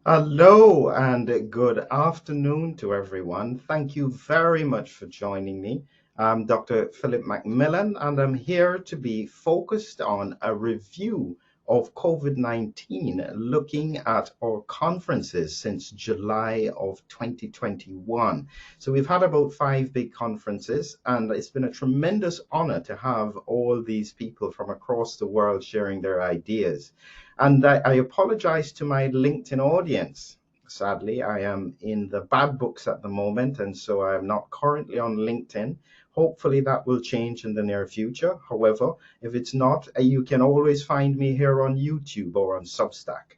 Hello and good afternoon to everyone. Thank you very much for joining me. I'm Dr. Philip Macmillan, and I'm here to be focused on a review of COVID-19, looking at our conferences since July of 2021. So we've had about five big conferences, and it's been a tremendous honor to have all these people from across the world sharing their ideas. And I apologize to my LinkedIn audience. Sadly, I am in the bad books at the moment, and so I am not currently on LinkedIn. Hopefully, that will change in the near future. However, if it's not, you can always find me here on YouTube or on Substack.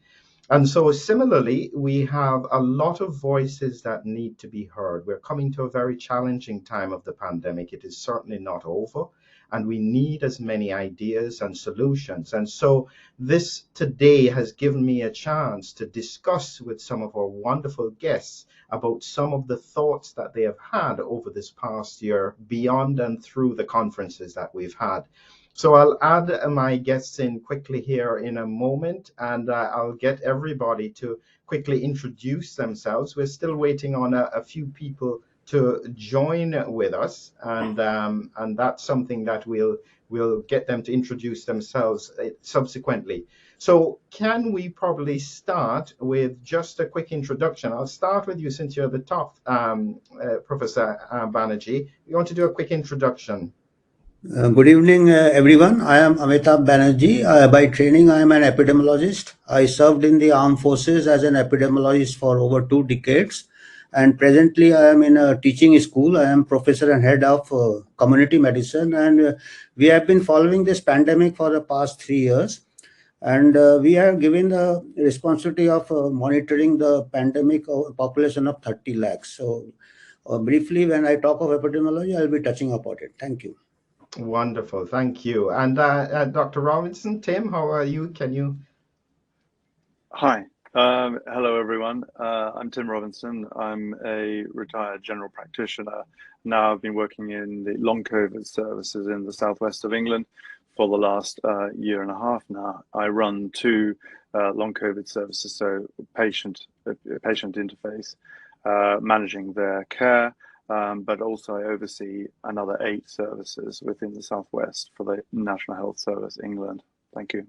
And so, similarly, we have a lot of voices that need to be heard. We're coming to a very challenging time of the pandemic. It is certainly not over, and we need as many ideas and solutions. And so, this today has given me a chance to discuss with some of our wonderful guests about some of the thoughts that they have had over this past year, beyond and through the conferences that we've had. So I'll add my guests in quickly here in a moment, and I'll get everybody to quickly introduce themselves. We're still waiting on a few people to join with us, and that's something that we'll get them to introduce themselves subsequently. So can we probably start with just a quick introduction? I'll start with you since you're the top, Professor Banerjee. You want to do a quick introduction? Good evening, everyone. I am Amitabh Banerjee. By training, I am an epidemiologist. I served in the armed forces as an epidemiologist for over 2 decades. And presently, I am in a teaching school. I am professor and head of community medicine. And we have been following this pandemic for the past 3 years. And we are given the responsibility of monitoring the pandemic population of 30 lakhs. So, briefly, when I talk of epidemiology, I'll be touching upon it. Thank you. Wonderful, thank you. And Dr. Robinson, Tim, how are you? Can you? Hi. Hello, everyone. I'm Tim Robinson. I'm a retired general practitioner. Now I've been working in the long COVID services in the southwest of England for the last year and a half now. I run two long COVID services, so patient interface, managing their care, but also I oversee another 8 services within the southwest for the National Health Service England. Thank you.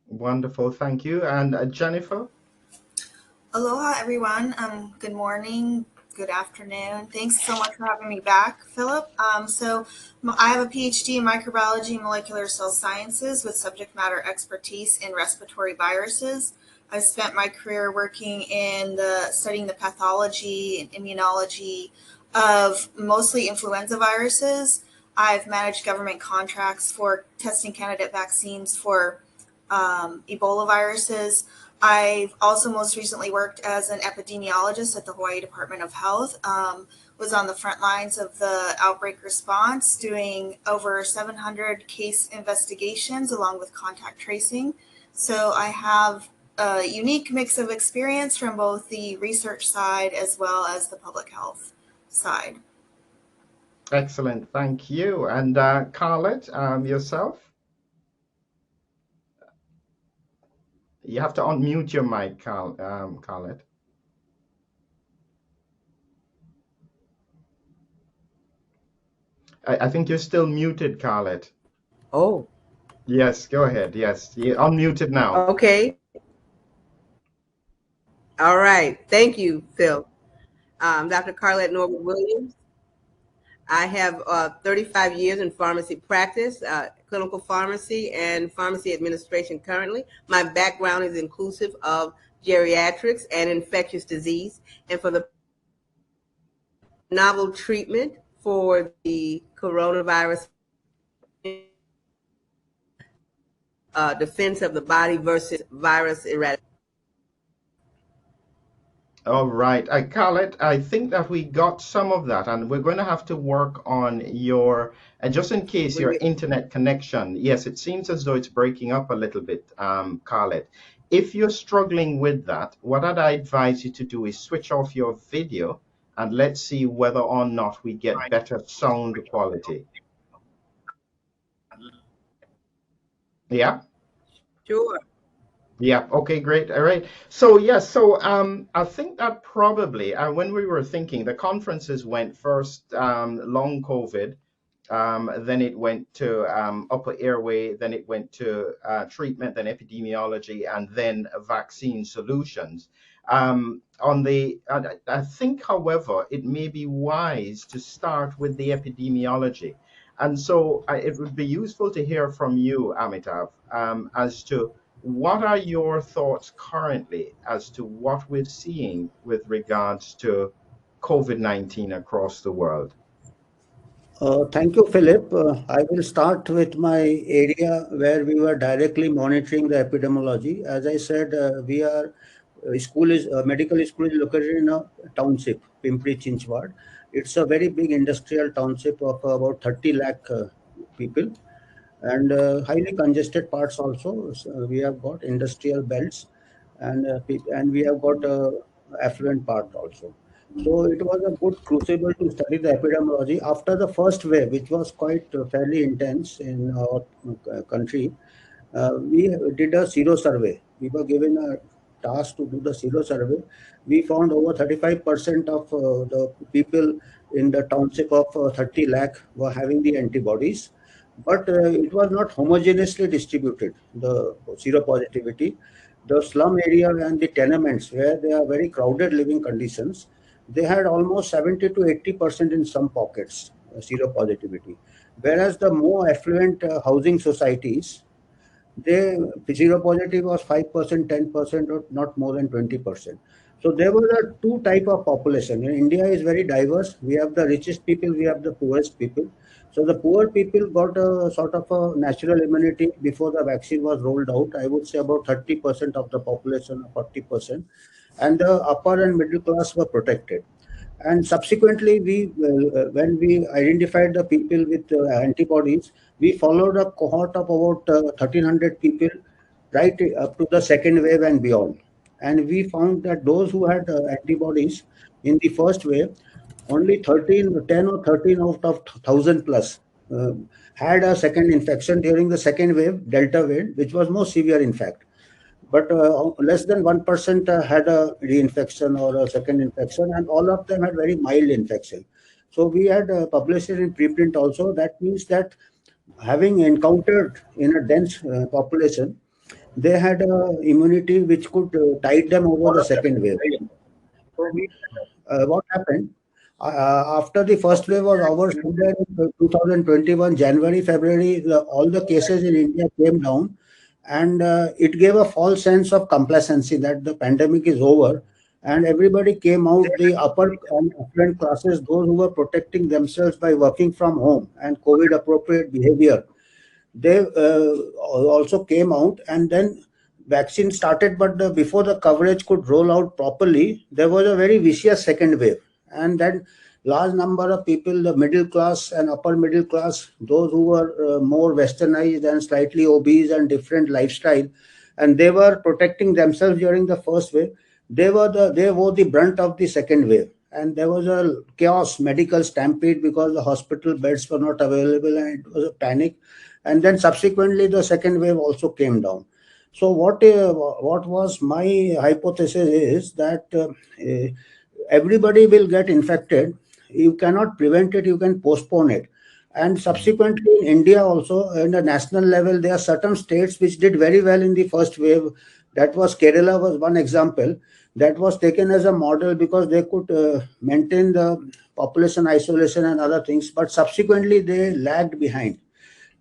Wonderful, thank you. And Jennifer? Aloha, everyone. Good morning, good afternoon. Thanks so much for having me back, Philip. I have a PhD in microbiology and molecular cell sciences with subject matter expertise in respiratory viruses. I spent my career working in studying the pathology and immunology of mostly influenza viruses. I've managed government contracts for testing candidate vaccines for Ebola viruses. I've also most recently worked as an epidemiologist at the Hawaii Department of Health, was on the front lines of the outbreak response, doing over 700 case investigations along with contact tracing. So I have a unique mix of experience from both the research side as well as the public health side. Excellent, thank you. And Carlet, yourself? You have to unmute your mic, Carlet. I think you're still muted, Carlet. Oh, Yes, go ahead. Yes, you're unmuted now. okay. All right. Thank you, Phil. Dr. Carlette Norwood Williams. I have 35 years in pharmacy practice, clinical pharmacy, and pharmacy administration currently. My background is inclusive of geriatrics and infectious disease, and for the novel treatment for the coronavirus, defense of the body versus virus eradication. All right, Khaled, I think that we got some of that, and we're going to have to work on your, just in case your internet connection. Yes, it seems as though it's breaking up a little bit, Khaled. If you're struggling with that, what I'd advise you to do is switch off your video, and let's see whether or not we get better sound quality. Yeah? Sure. Yeah. Okay. Great. All right. So yes. So I think that probably when we were thinking, the conferences went first, long COVID, then it went to upper airway, then it went to treatment, then epidemiology, and then vaccine solutions. I think, however, it may be wise to start with the epidemiology. And so it would be useful to hear from you, Amitav, as to what are your thoughts currently as to what we're seeing with regards to COVID-19 across the world? Thank you, Philip. I will start with my area where we were directly monitoring the epidemiology. As I said, we are school is medical school is located in a township, Pimpri Chinchwad. It's a very big industrial township of about 30 lakh people, and highly congested parts also. So we have got industrial belts, and and we have got affluent part also. So it was a good crucible to study the epidemiology after the first wave, which was quite fairly intense in our country. We did a zero survey. We were given a task to do the zero survey. We found over 35% of the people in the township of 30 lakh were having the antibodies, but it was not homogeneously distributed, the zero positivity. The slum area and the tenements, where they are very crowded living conditions, they had almost 70 to 80% in some pockets, zero positivity. Whereas the more affluent housing societies, they zero positive was 5%, 10%, or not more than 20%. So there was a two type of population. India is very diverse. We have the richest people, we have the poorest people. So the poor people got a sort of a natural immunity before the vaccine was rolled out. I would say about 30% of the population, or 40%, and the upper and middle class were protected. And subsequently, when we identified the people with antibodies, we followed a cohort of about 1,300 people right up to the second wave and beyond. And we found that those who had antibodies in the first wave, only 13, 10 or 13 out of 1,000 plus uh, had a second infection during the second wave, Delta wave, which was more severe, in fact. But less than 1% had a reinfection or a second infection, and all of them had very mild infection. So we had published it in preprint also. That means that having encountered in a dense population, they had immunity which could tide them over the second wave. So what happened after the first wave was over, somewhere in 2021, January, February, all the cases in India came down, and it gave a false sense of complacency that the pandemic is over, and everybody came out, the upper and affluent classes, those who were protecting themselves by working from home and COVID appropriate behavior, they also came out, and then vaccine started, but before the coverage could roll out properly, there was a very vicious second wave. And then large number of people, the middle class and upper middle class, those who were more westernized and slightly obese and different lifestyle, and they were protecting themselves during the first wave, they were the brunt of the second wave. And there was a chaos, medical stampede, because the hospital beds were not available, and it was a panic. And then subsequently the second wave also came down. So what was my hypothesis is that everybody will get infected. You cannot prevent it, you can postpone it. And subsequently in India also, in the national level, there are certain states which did very well in the first wave. That was Kerala was one example that was taken as a model, because they could maintain the population isolation and other things, but subsequently they lagged behind.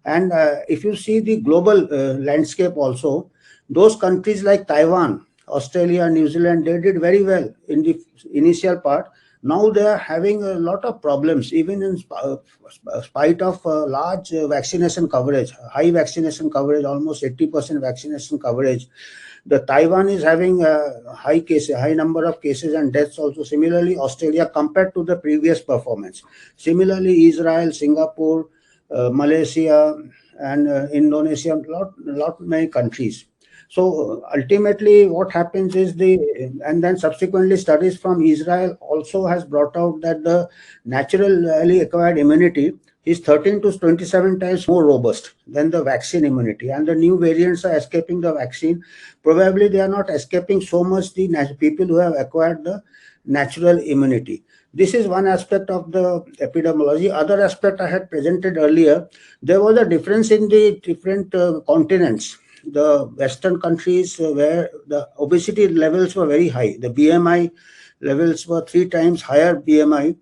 And if you see the global landscape also, those countries like Taiwan, Australia, New Zealand, they did very well in the initial part. Now they are having a lot of problems, even in spite of large vaccination coverage, high vaccination coverage, almost 80% vaccination coverage. The Taiwan is having a high number of cases and deaths also. Similarly, Australia compared to the previous performance. Similarly, Israel, Singapore, Malaysia, and Indonesia, lot many countries. So ultimately, what happens is and then subsequently studies from Israel also has brought out that the naturally acquired immunity is 13 to 27 times more robust than the vaccine immunity. And the new variants are escaping the vaccine. Probably they are not escaping so much the people who have acquired the natural immunity. This is one aspect of the epidemiology. Other aspect I had presented earlier, there was a difference in the different continents. The Western countries where the obesity levels were very high. The BMI levels were 3 times higher BMI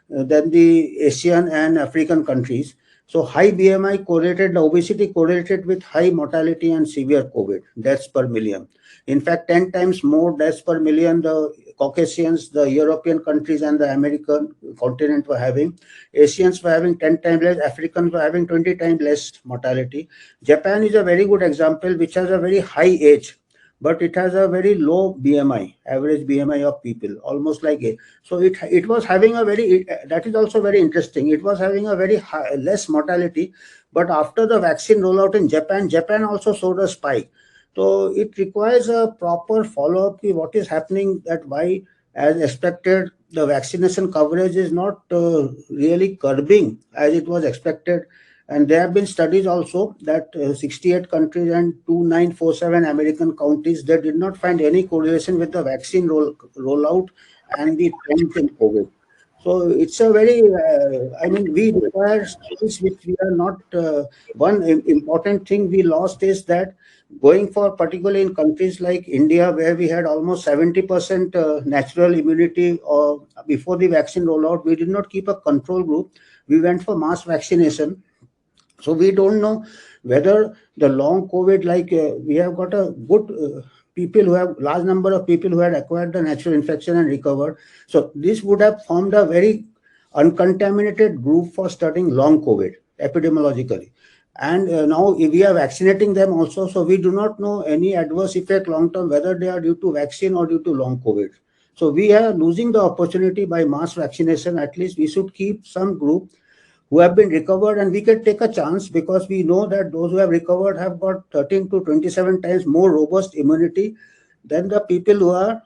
than the Asian and African countries. So high BMI correlated, the obesity correlated with high mortality and severe COVID deaths per million. In fact, 10 times more deaths per million the Caucasians, the European countries and the American continent were having. Asians were having 10 times less, Africans were having 20 times less mortality. Japan is a very good example, which has a very high age, but it has a very low BMI, average BMI of people, almost like a. So it was having a very, that is also very interesting. It was having a very high, less mortality, but after the vaccine rollout in Japan, Japan also showed a spike. So it requires a proper follow-up to what is happening, that why, as expected, the vaccination coverage is not really curbing as it was expected. And there have been studies also that 68 countries and 2947 American counties, they did not find any correlation with the vaccine rollout and the trends in COVID. So it's a very, I mean, we require skills which we are not. One important thing we lost is that going for, particularly in countries like India, where we had almost 70% natural immunity before the vaccine rollout, we did not keep a control group. We went for mass vaccination. So we don't know whether the long COVID, like we have got a good people who have large number of people who had acquired the natural infection and recovered. So this would have formed a very uncontaminated group for studying long COVID epidemiologically. And now we are vaccinating them also. So we do not know any adverse effect long term, whether they are due to vaccine or due to long COVID. So we are losing the opportunity by mass vaccination. At least we should keep some group who have been recovered, and we can take a chance because we know that those who have recovered have got 13 to 27 times more robust immunity than the people who are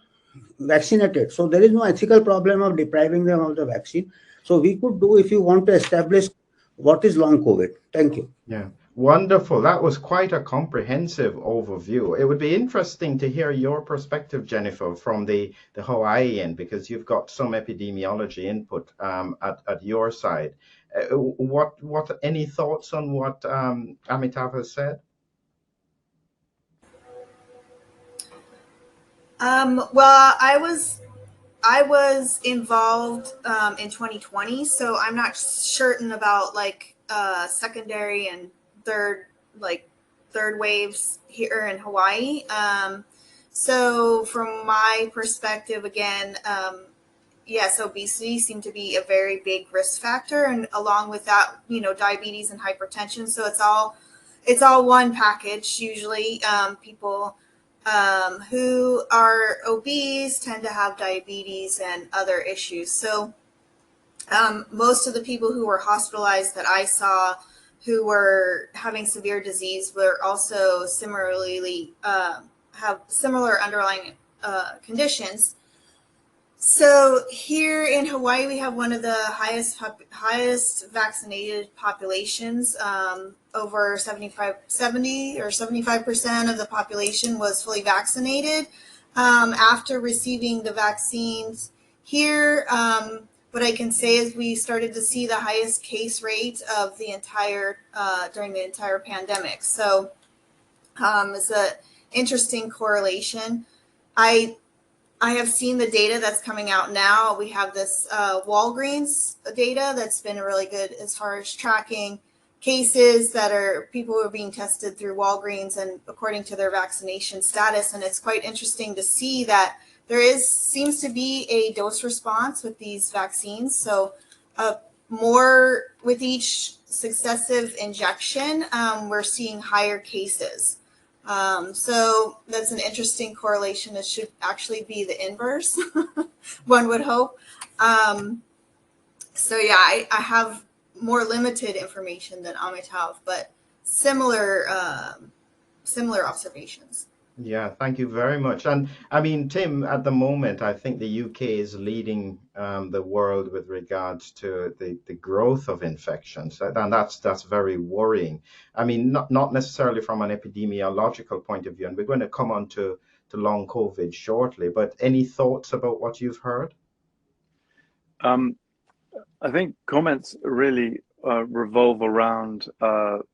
vaccinated. So there is no ethical problem of depriving them of the vaccine. So we could do, if you want to establish what is long COVID. Thank you. Yeah, wonderful. That was quite a comprehensive overview. It would be interesting to hear your perspective, Jennifer, from the Hawaiian, because you've got some epidemiology input at your side. Any thoughts on what Amitav has said? Well, I was involved in 2020, so I'm not certain about like secondary and third third waves here in Hawaii. So from my perspective, again, yes, obesity seemed to be a very big risk factor, and along with that, diabetes and hypertension. So it's all one package. Usually, people who are obese tend to have diabetes and other issues. So most of the people who were hospitalized that I saw who were having severe disease were also similarly have similar underlying conditions. So here in Hawaii, we have one of the highest vaccinated populations. Over 75% of the population was fully vaccinated after receiving the vaccines. Here, what I can say is we started to see the highest case rate of the entire during the entire pandemic. So it's an interesting correlation. I have seen the data that's coming out now. We have this Walgreens data that's been really good as far as tracking cases that are people who are being tested through Walgreens and according to their vaccination status. And it's quite interesting to see that there seems to be a dose response with these vaccines. So more with each successive injection, we're seeing higher cases. So that's an interesting correlation. It should actually be the inverse, one would hope. So yeah, I have more limited information than Amitav, but similar observations. Yeah, thank you very much. And I mean, Tim, at the moment, I think the UK is leading the world with regards to the growth of infections, and that's very worrying. I mean, not necessarily from an epidemiological point of view, and we're going to come on to long COVID shortly. But any thoughts about what you've heard? Um, I think comments really revolve around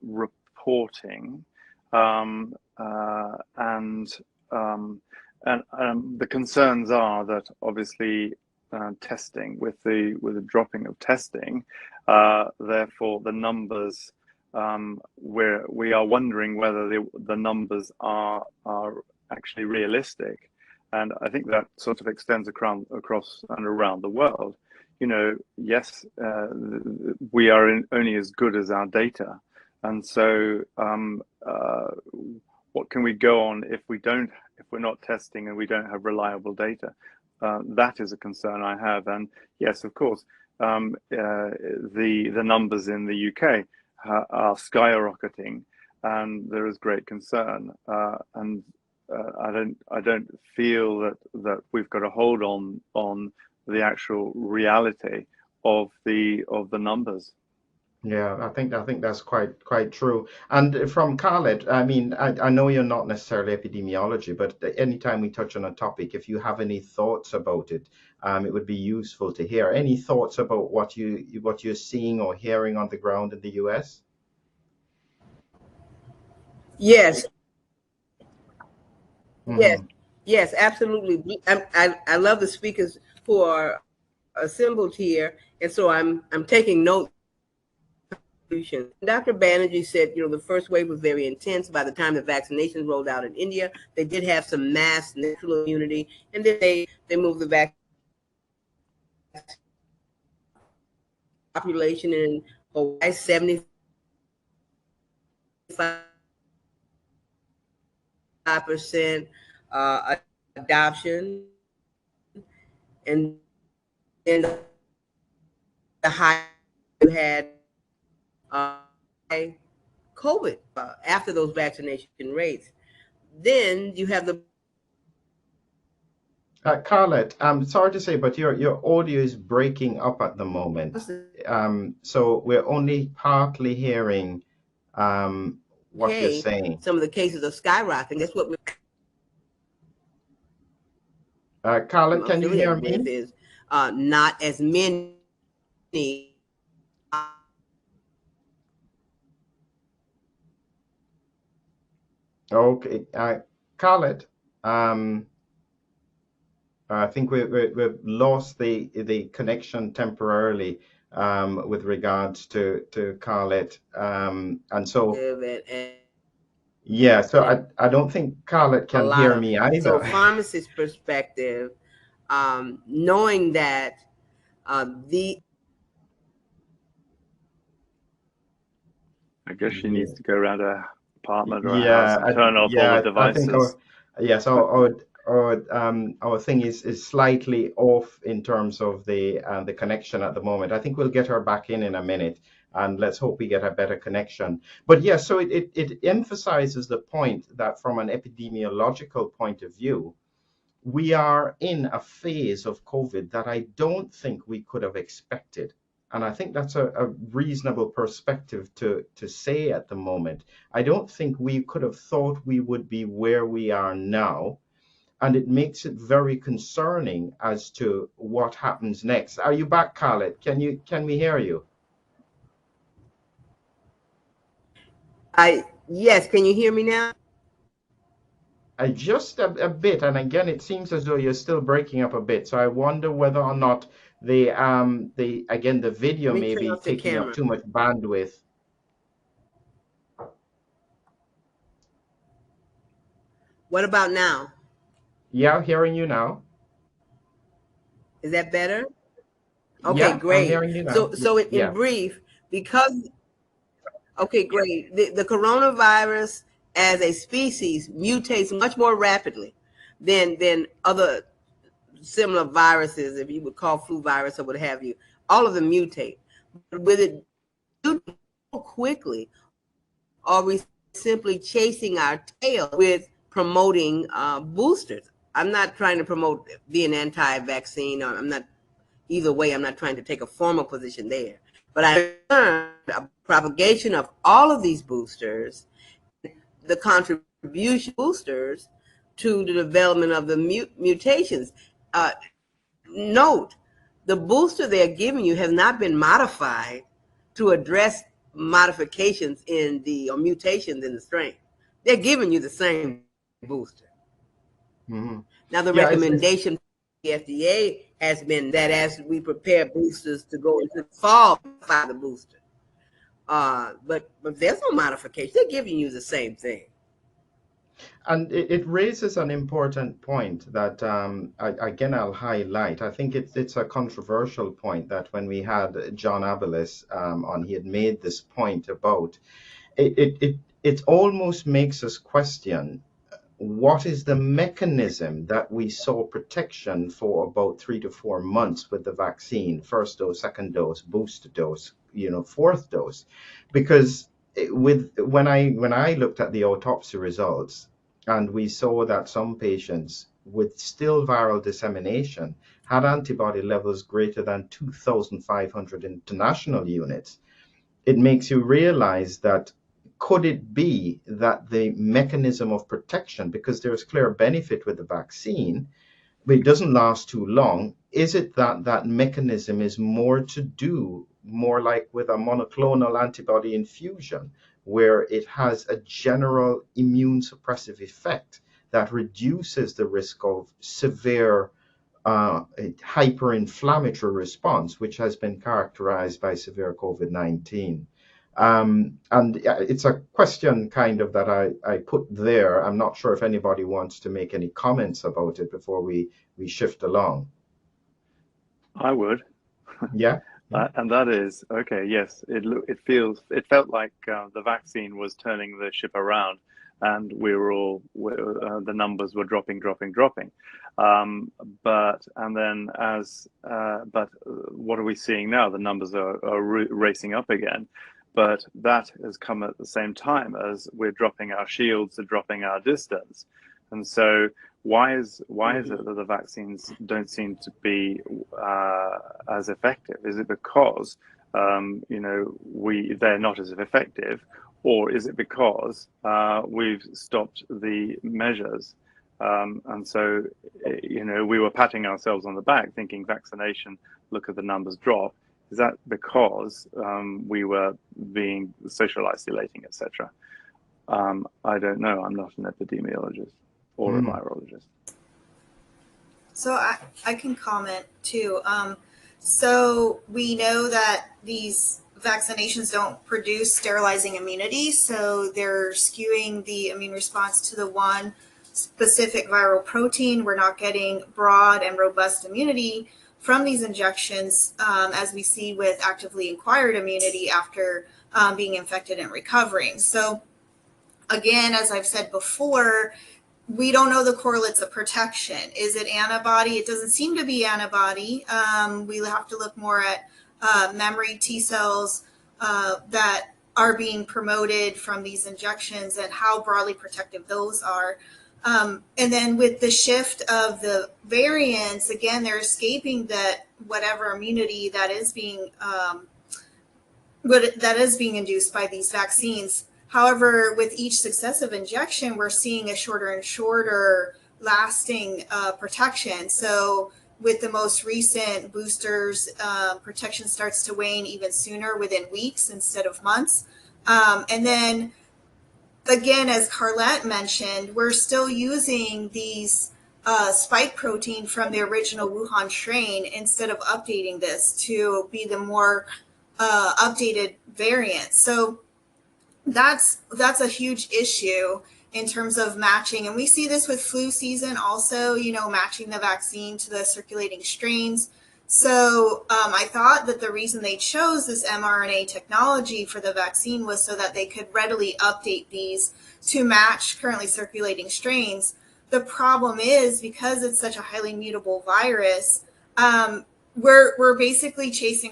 reporting, um, uh, and the concerns are that obviously testing with the dropping of testing, therefore the numbers, where we are wondering whether the numbers are actually realistic, and I think that sort of extends across and around the world. You know, yes, we are only as good as our data, and so what can we go on if we're not testing and we don't have reliable data? That is a concern I have, and yes, of course, the numbers in the UK are skyrocketing, and there is great concern, and I don't feel that we've got a hold on the actual reality of the numbers. Yeah, I think that's quite true. And from Khaled, I mean, I know you're not necessarily epidemiology, but anytime we touch on a topic, if you have any thoughts about it, it would be useful to hear. Any thoughts about what you're seeing or hearing on the ground in the US? Yes, yes, Hmm. yes, absolutely. I love the speakers who are assembled here, and so I'm taking notes. Dr. Banerjee said, the first wave was very intense. By the time the vaccinations rolled out in India, they did have some mass natural immunity, and then they moved the vaccine population in Hawaii 75% adoption, and then the high you had uh, COVID after those vaccination rates. Then you have the Khaled, I'm sorry to say, but your audio is breaking up at the moment. So we're only partly hearing what you're UK, saying. some of the cases are skyrocketing. That's what Khaled, I'm can you hear affiliated with me? is not as many. Okay, Khaled, um, I think we've lost the connection temporarily with regards to Khaled, and so And yeah, so I don't think Khaled a can lot hear of me so either. pharmacist perspective, knowing that the I guess she Yeah. needs to go around a apartment or a house Yeah, and turn off all the I think devices. yes, our thing is slightly off in terms of the connection at the moment. I think we'll get her back in a minute, and let's hope we get a better connection. But yes, so it emphasizes the point that from an epidemiological point of view, we are in a phase of COVID that I don't think we could have expected. And I think that's a reasonable perspective to say at the moment. I don't think we could have thought we would be where we are now. And it makes it very concerning as to what happens next. Are you back, Khaled? Can we hear you? I yes, can you hear me now? I just a bit, and again, it seems as though you're still breaking up a bit. So I wonder whether or not the again the video Let me may turn be off the taking up camera. too much bandwidth. What about now? Yeah, hearing you now. Is that better? Okay, Yeah, I'm great. hearing you now. So in Yeah. brief, because okay, great. The coronavirus as a species mutates much more rapidly than other similar viruses, if you would call flu virus or what have you. All of them mutate. But with it quickly, are we simply chasing our tail with promoting boosters. I'm not trying to promote being anti-vaccine. I'm not either way. I'm not trying to take a formal position there. But I learned a propagation of all of these boosters, the contribution of boosters to the development of the mutations. Note, the booster they're giving you has not been modified to address modifications in the or mutations in the strain. They're giving you the same booster. Mm-hmm. Now, the Yeah, recommendation from the FDA has been that as we prepare boosters to go into the fall, by the booster. But there's no modification. They're giving you the same thing. and it raises an important point that again I'll highlight. I think it's a controversial point that when we had John Abeles on, he had made this point about it almost makes us question what is the mechanism that we saw protection for about 3 to 4 months with the vaccine, first dose, second dose, booster dose, fourth dose, because when I looked at the autopsy results and we saw that some patients with still viral dissemination had antibody levels greater than 2,500 international units, it makes you realize that could it be that the mechanism of protection, because there's clear benefit with the vaccine, but it doesn't last too long, is it that that mechanism is more to do, more like with a monoclonal antibody infusion, where it has a general immune suppressive effect that reduces the risk of severe hyperinflammatory response, which has been characterized by severe COVID-19. And it's a question kind of that I put there. I'm not sure if anybody wants to make any comments about it before we shift along. I would. Yeah. And that is okay. Yes, it felt like the vaccine was turning the ship around, and the numbers were dropping. But what are we seeing now? The numbers are racing up again. But that has come at the same time as we're dropping our shields and dropping our distance. And so why is it that the vaccines don't seem to be as effective? Is it because they're not as effective, or is it because we've stopped the measures? And so we were patting ourselves on the back, thinking vaccination. Look at the numbers drop. Is that because we were being social isolating, etc.? I don't know. I'm not an epidemiologist or a virologist. So I can comment too. So we know that these vaccinations don't produce sterilizing immunity, so they're skewing the immune response to the one specific viral protein. We're not getting broad and robust immunity from these injections, as we see with actively acquired immunity after being infected and recovering. So again, as I've said before, we don't know the correlates of protection. Is it antibody? It doesn't seem to be antibody. We have to look more at memory T cells that are being promoted from these injections and how broadly protective those are. And then with the shift of the variants, again, they're escaping that whatever immunity that is being induced by these vaccines. However, with each successive injection, we're seeing a shorter and shorter lasting protection. So with the most recent boosters, protection starts to wane even sooner, within weeks instead of months. And then again, as Carlette mentioned, we're still using these spike protein from the original Wuhan strain instead of updating this to be the more updated variant. So that's a huge issue in terms of matching. And we see this with flu season also, matching the vaccine to the circulating strains. So I thought that the reason they chose this mRNA technology for the vaccine was so that they could readily update these to match currently circulating strains. The problem is, because it's such a highly mutable virus, we're basically chasing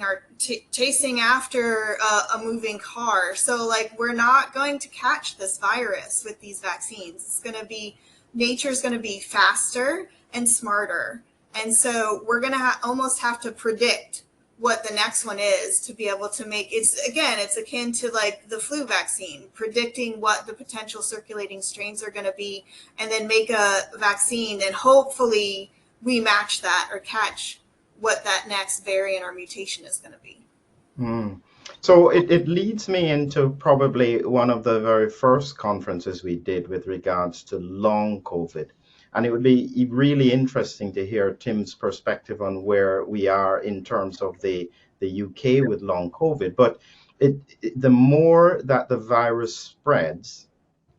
after a moving car. So like we're not going to catch this virus with these vaccines. It's going to be nature's going to be faster and smarter, and so we're going to almost have to predict what the next one is to be able to make it's akin to like the flu vaccine, predicting what the potential circulating strains are going to be, and then make a vaccine and hopefully we match that or catch what that next variant or mutation is going to be. Mm. So it leads me into probably one of the very first conferences we did with regards to long COVID. And it would be really interesting to hear Tim's perspective on where we are in terms of the UK with long COVID. But the more that the virus spreads,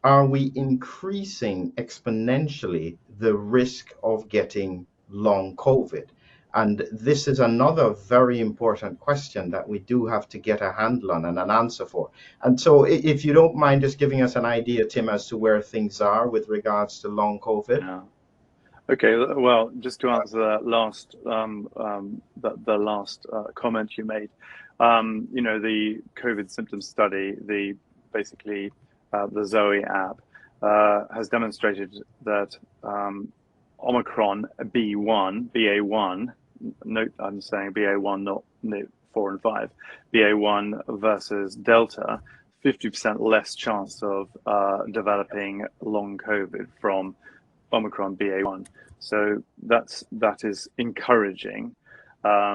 are we increasing exponentially the risk of getting long COVID? And this is another very important question that we do have to get a handle on and an answer for. And so, if you don't mind just giving us an idea, Tim, as to where things are with regards to long COVID. Yeah. Okay. Well, just to answer that last the last comment you made, the COVID symptom study, basically the Zoe app has demonstrated that Omicron BA1, note I'm saying BA1, not 4 and 5, BA1 versus Delta, 50% less chance of developing long COVID from Omicron BA1. So that is encouraging,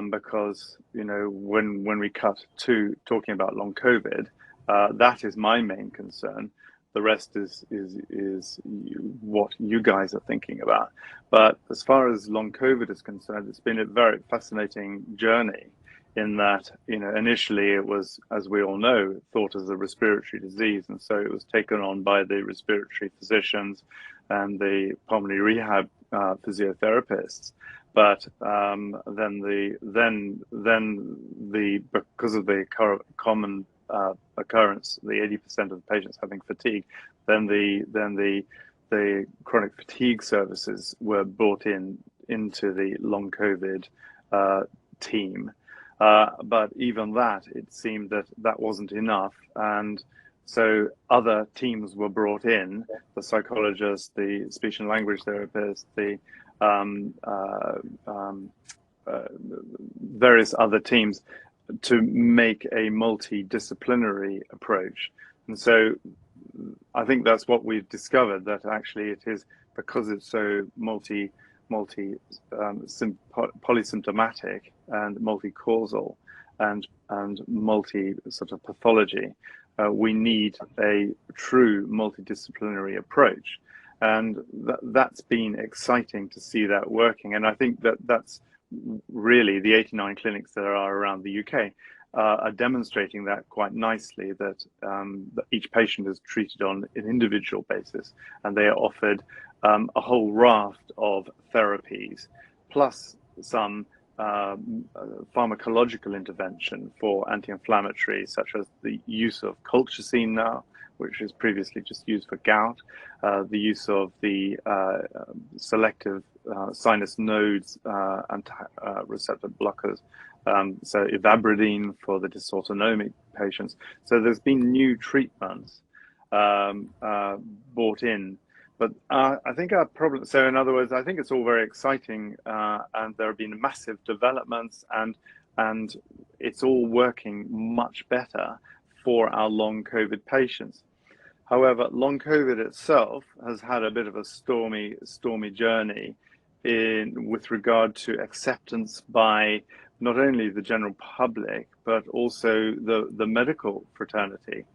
because when we cut to talking about long COVID, that is my main concern. The rest is what you guys are thinking about. But as far as long COVID is concerned, it's been a very fascinating journey in that, initially it was, as we all know, thought as a respiratory disease. And so it was taken on by the respiratory physicians and the pulmonary rehab physiotherapists. But then because of the common occurrence, the 80% of patients having fatigue, then the chronic fatigue services were brought into the long COVID team. But even that, it seemed that wasn't enough, and so other teams were brought in: the psychologists, the speech and language therapists, the various other teams, to make a multidisciplinary approach. And so I think that's what we've discovered, that actually it is because it's so polysymptomatic and multi-causal and multi sort of pathology, we need a true multidisciplinary approach. And that's been exciting to see that working. And I think that's really the 89 clinics that are around the UK are demonstrating that quite nicely, that each patient is treated on an individual basis, and they are offered a whole raft of therapies, plus some pharmacological intervention for anti-inflammatory, such as the use of colchicine now, which was previously just used for gout, the use of the selective sinus nodes receptor blockers, so ivabradine for the dysautonomic patients. So there's been new treatments brought in. But I think our problem, so in other words, I think it's all very exciting, and there have been massive developments, and it's all working much better for our long COVID patients. However, long COVID itself has had a bit of a stormy journey with regard to acceptance by not only the general public, but also the medical fraternity.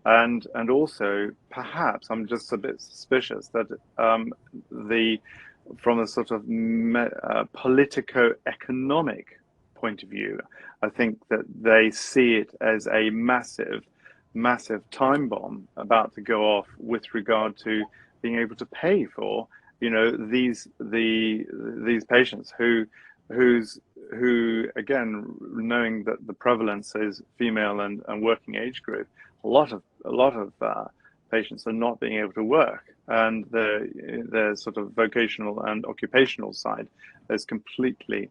And also, perhaps, I'm just a bit suspicious that from a sort of politico-economic point of view, I think that they see it as a massive time bomb about to go off with regard to being able to pay for, these patients who again, knowing that the prevalence is female and working age group, a lot of patients are not being able to work, and the sort of vocational and occupational side is completely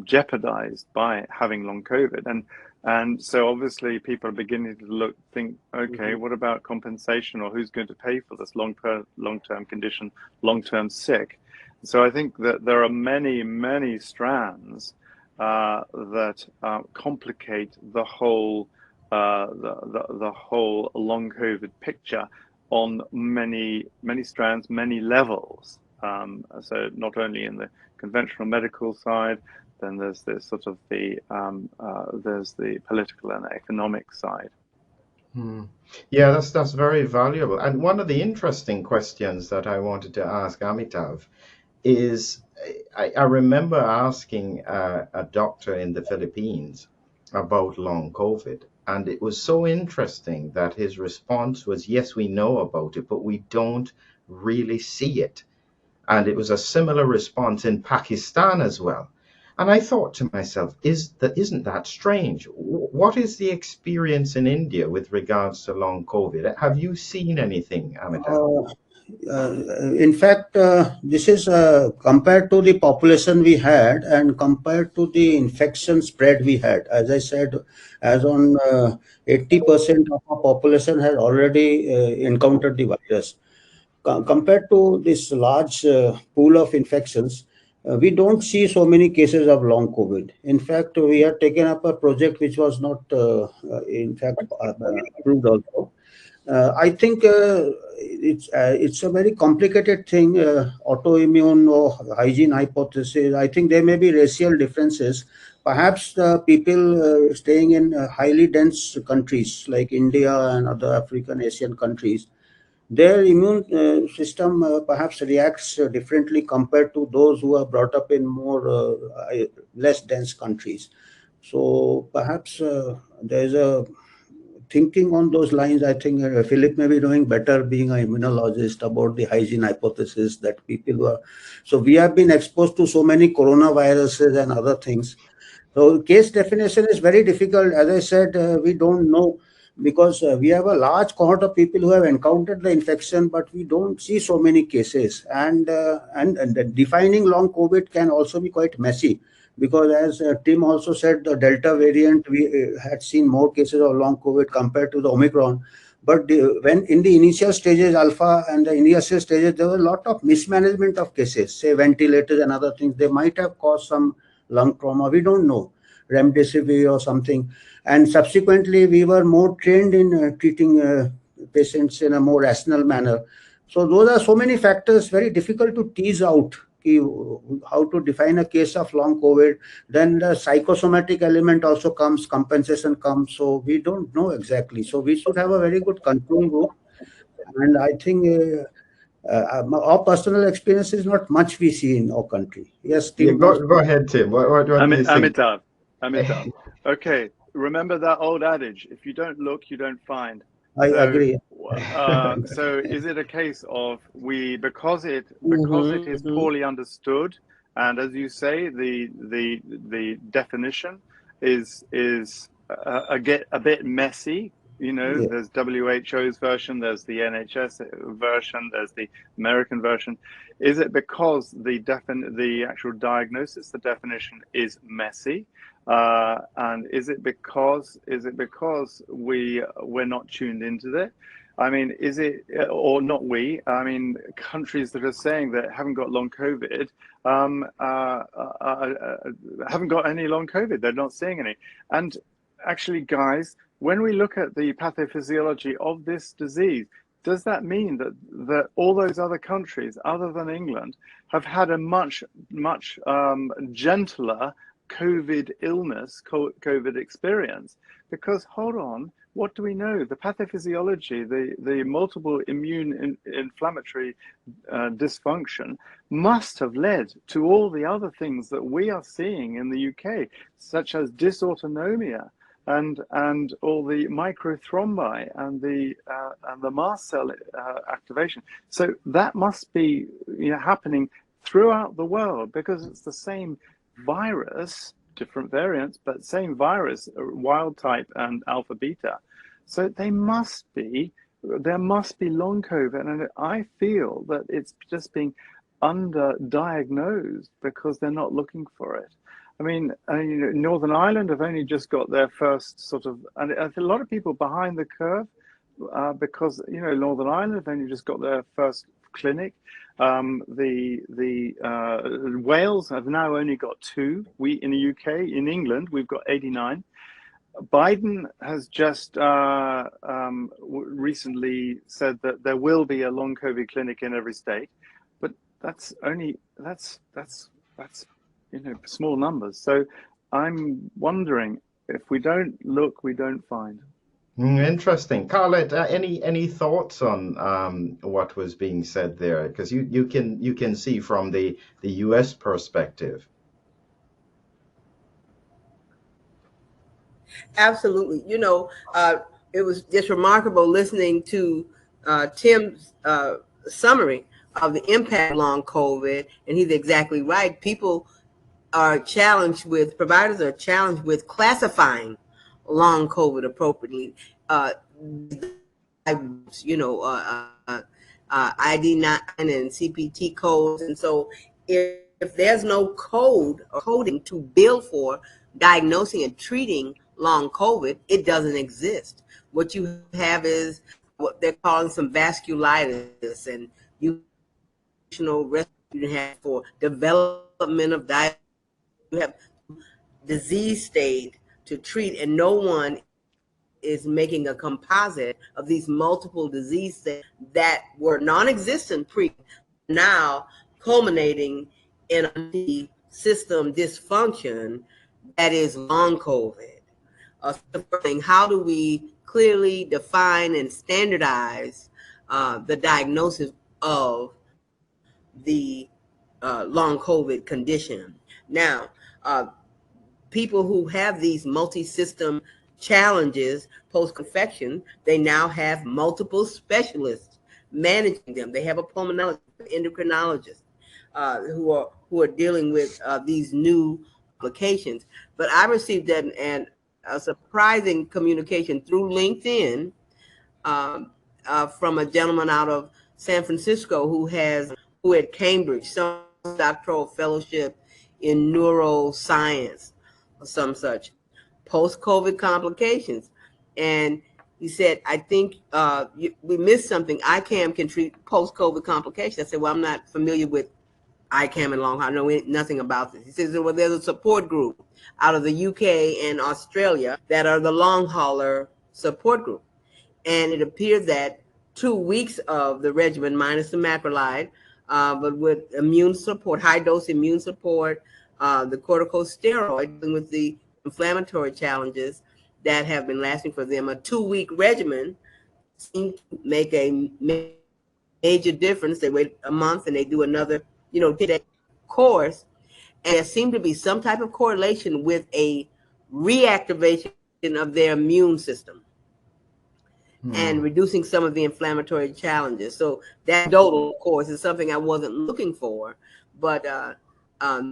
jeopardized by having long COVID. And so obviously people are beginning to think, okay, what about compensation, or who's going to pay for this long-term condition, long-term sick? So I think that there are many strands that complicate the whole the whole long COVID picture on many strands, many levels. So not only in the conventional medical side, then there's this sort of there's the political and economic side. Yeah, that's very valuable. And one of the interesting questions that I wanted to ask Amitav is, I remember asking a doctor in the Philippines about long COVID, and it was so interesting that his response was, yes, we know about it, but we don't really see it. And it was a similar response in Pakistan as well. And I thought to myself, isn't that strange? What is the experience in India with regards to long COVID? Have you seen anything, Amitav? In fact, this is compared to the population we had and compared to the infection spread we had. As I said, as on 80% of our population had already encountered the virus. Compared to this large pool of infections, we don't see so many cases of long COVID. In fact, we had taken up a project which was not, in fact, approved also. I think it's a very complicated thing, autoimmune or hygiene hypothesis. I think there may be racial differences. Perhaps people staying in highly dense countries like India and other African, Asian countries, their immune system perhaps reacts differently compared to those who are brought up in more less dense countries. So perhaps there's a thinking on those lines. I think Philip may be doing better, being an immunologist, about the hygiene hypothesis that people who are. So we have been exposed to so many coronaviruses and other things. So case definition is very difficult. As I said, we don't know, because we have a large cohort of people who have encountered the infection, but we don't see so many cases. And defining long COVID can also be quite messy, because as Tim also said, the Delta variant, we had seen more cases of long COVID compared to the Omicron. But when in the initial stages, Alpha and the initial stages, there was a lot of mismanagement of cases, say ventilators and other things. They might have caused some lung trauma. We don't know, remdesivir or something. And subsequently, we were more trained in treating patients in a more rational manner. So those are so many factors, very difficult to tease out how to define a case of long COVID. Then the psychosomatic element also comes, compensation comes. So we don't know exactly. So we should have a very good control group. And I think our personal experience is not much we see in our country. Yes, Yeah, Tim. go ahead, Tim. What do you think? Amitav. Okay, remember that old adage: if you don't look, you don't find. I agree. So is it a case of because it is Mm-hmm. poorly understood, and as you say, the definition is a bit messy. You know, Yeah. there's WHO's version, there's the NHS version, there's the American version. Is it because the actual diagnosis, the definition is messy? And is it because we're not tuned into it? I mean, is it, or not we? I mean, countries that are saying that haven't got long COVID haven't got any long COVID. They're not seeing any. And actually, guys, when we look at the pathophysiology of this disease, does that mean that all those other countries, other than England, have had a much gentler COVID illness, COVID experience? Because hold on, what do we know? The pathophysiology, the multiple immune inflammatory dysfunction must have led to all the other things that we are seeing in the UK, such as dysautonomia and all the microthrombi and the mast cell activation. So that must be happening throughout the world, because it's the same virus, different variants, but same virus, wild type and alpha beta. So so there must be long COVID, and I feel that it's just being underdiagnosed because they're not looking for it. I mean, Northern Ireland have only just got their first sort of, and a lot of people behind the curve, because Northern Ireland have only just got their first clinic. The Wales have now only got two. We in the UK, in England, we've got 89. Biden has just recently said that there will be a long COVID clinic in every state, but that's small numbers. So I'm wondering, if we don't look, we don't find. Interesting. Carlet, any thoughts on what was being said there? Because you can see from the U.S. perspective. Absolutely. It was just remarkable listening to Tim's summary of the impact of long COVID, and he's exactly right. Providers are challenged with classifying long COVID appropriately. Uh, ID9 and CPT codes, and so if there's no code or coding to bill for diagnosing and treating long COVID, it doesn't exist. What you have is what they're calling some vasculitis and you have for development of diabetes. You have disease state to treat, and no one is making a composite of these multiple disease states that were non-existent now culminating in a system dysfunction that is long COVID. How do we clearly define and standardize the diagnosis of the long COVID condition? Now, people who have these multi-system challenges post-infection, they now have multiple specialists managing them. They have a pulmonologist, endocrinologist, who are dealing with these new applications. But I received a surprising communication through LinkedIn from a gentleman out of San Francisco who at Cambridge, some doctoral fellowship in neuroscience or some such, post-COVID complications. And he said, I think we missed something. ICAM can treat post-COVID complications. I said, well, I'm not familiar with ICAM and long haul. I know nothing about this. He says, well, there's a support group out of the UK and Australia that are the long hauler support group. And it appeared that 2 weeks of the regimen minus the macrolide, but with immune support, high dose immune support, the corticosteroid, dealing with the inflammatory challenges that have been lasting for them, a 2-week regimen seemed to make a major difference. They wait a month and they do another, 10-day course, and there seemed to be some type of correlation with a reactivation of their immune system and reducing some of the inflammatory challenges. So that anecdotal, of course, is something I wasn't looking for, but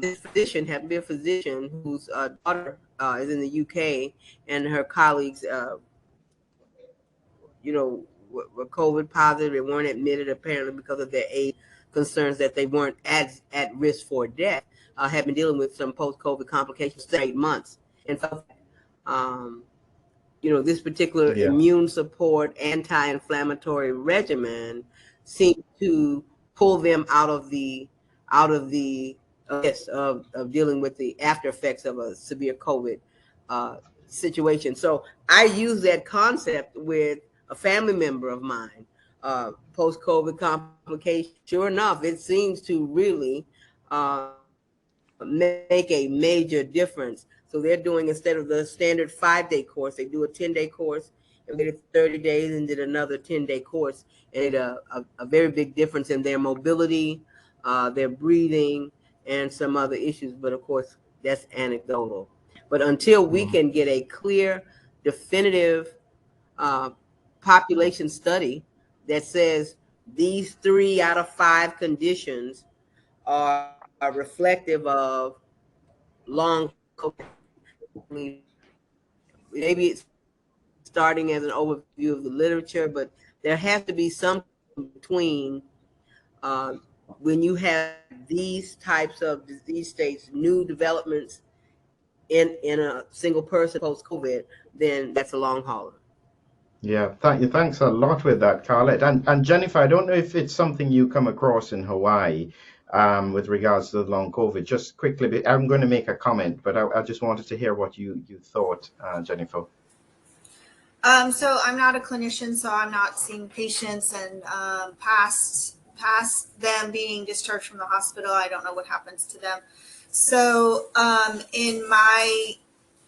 this physician had been a physician whose daughter is in the UK, and her colleagues, were COVID positive. They weren't admitted apparently because of their age concerns that they weren't at risk for death. Have been dealing with some post-COVID complications for 8 months, and so this particular immune support anti-inflammatory regimen seemed to pull them out of the list of dealing with the after effects of a severe COVID situation. So I use that concept with a family member of mine, post-COVID complications. Sure enough, it seems to really make a major difference. So they're doing, instead of the standard 5-day course, they do a 10-day course, and waited 30 days and did another 10-day course, and it a very big difference in their mobility, their breathing, and some other issues. But of course, that's anecdotal. But until we can get a clear, definitive population study that says these 3 out of 5 conditions are reflective of long COVID, maybe it's starting as an overview of the literature, but there has to be some between when you have these types of disease states, new developments in a single person post COVID, then that's a long hauler. Yeah, thank you. Thanks a lot with that, Carlet. And Jennifer, I don't know if it's something you come across in Hawaii with regards to the long COVID. Just quickly, I'm going to make a comment, but I just wanted to hear what you thought, Jennifer. So I'm not a clinician, so I'm not seeing patients and past them being discharged from the hospital. I don't know what happens to them. So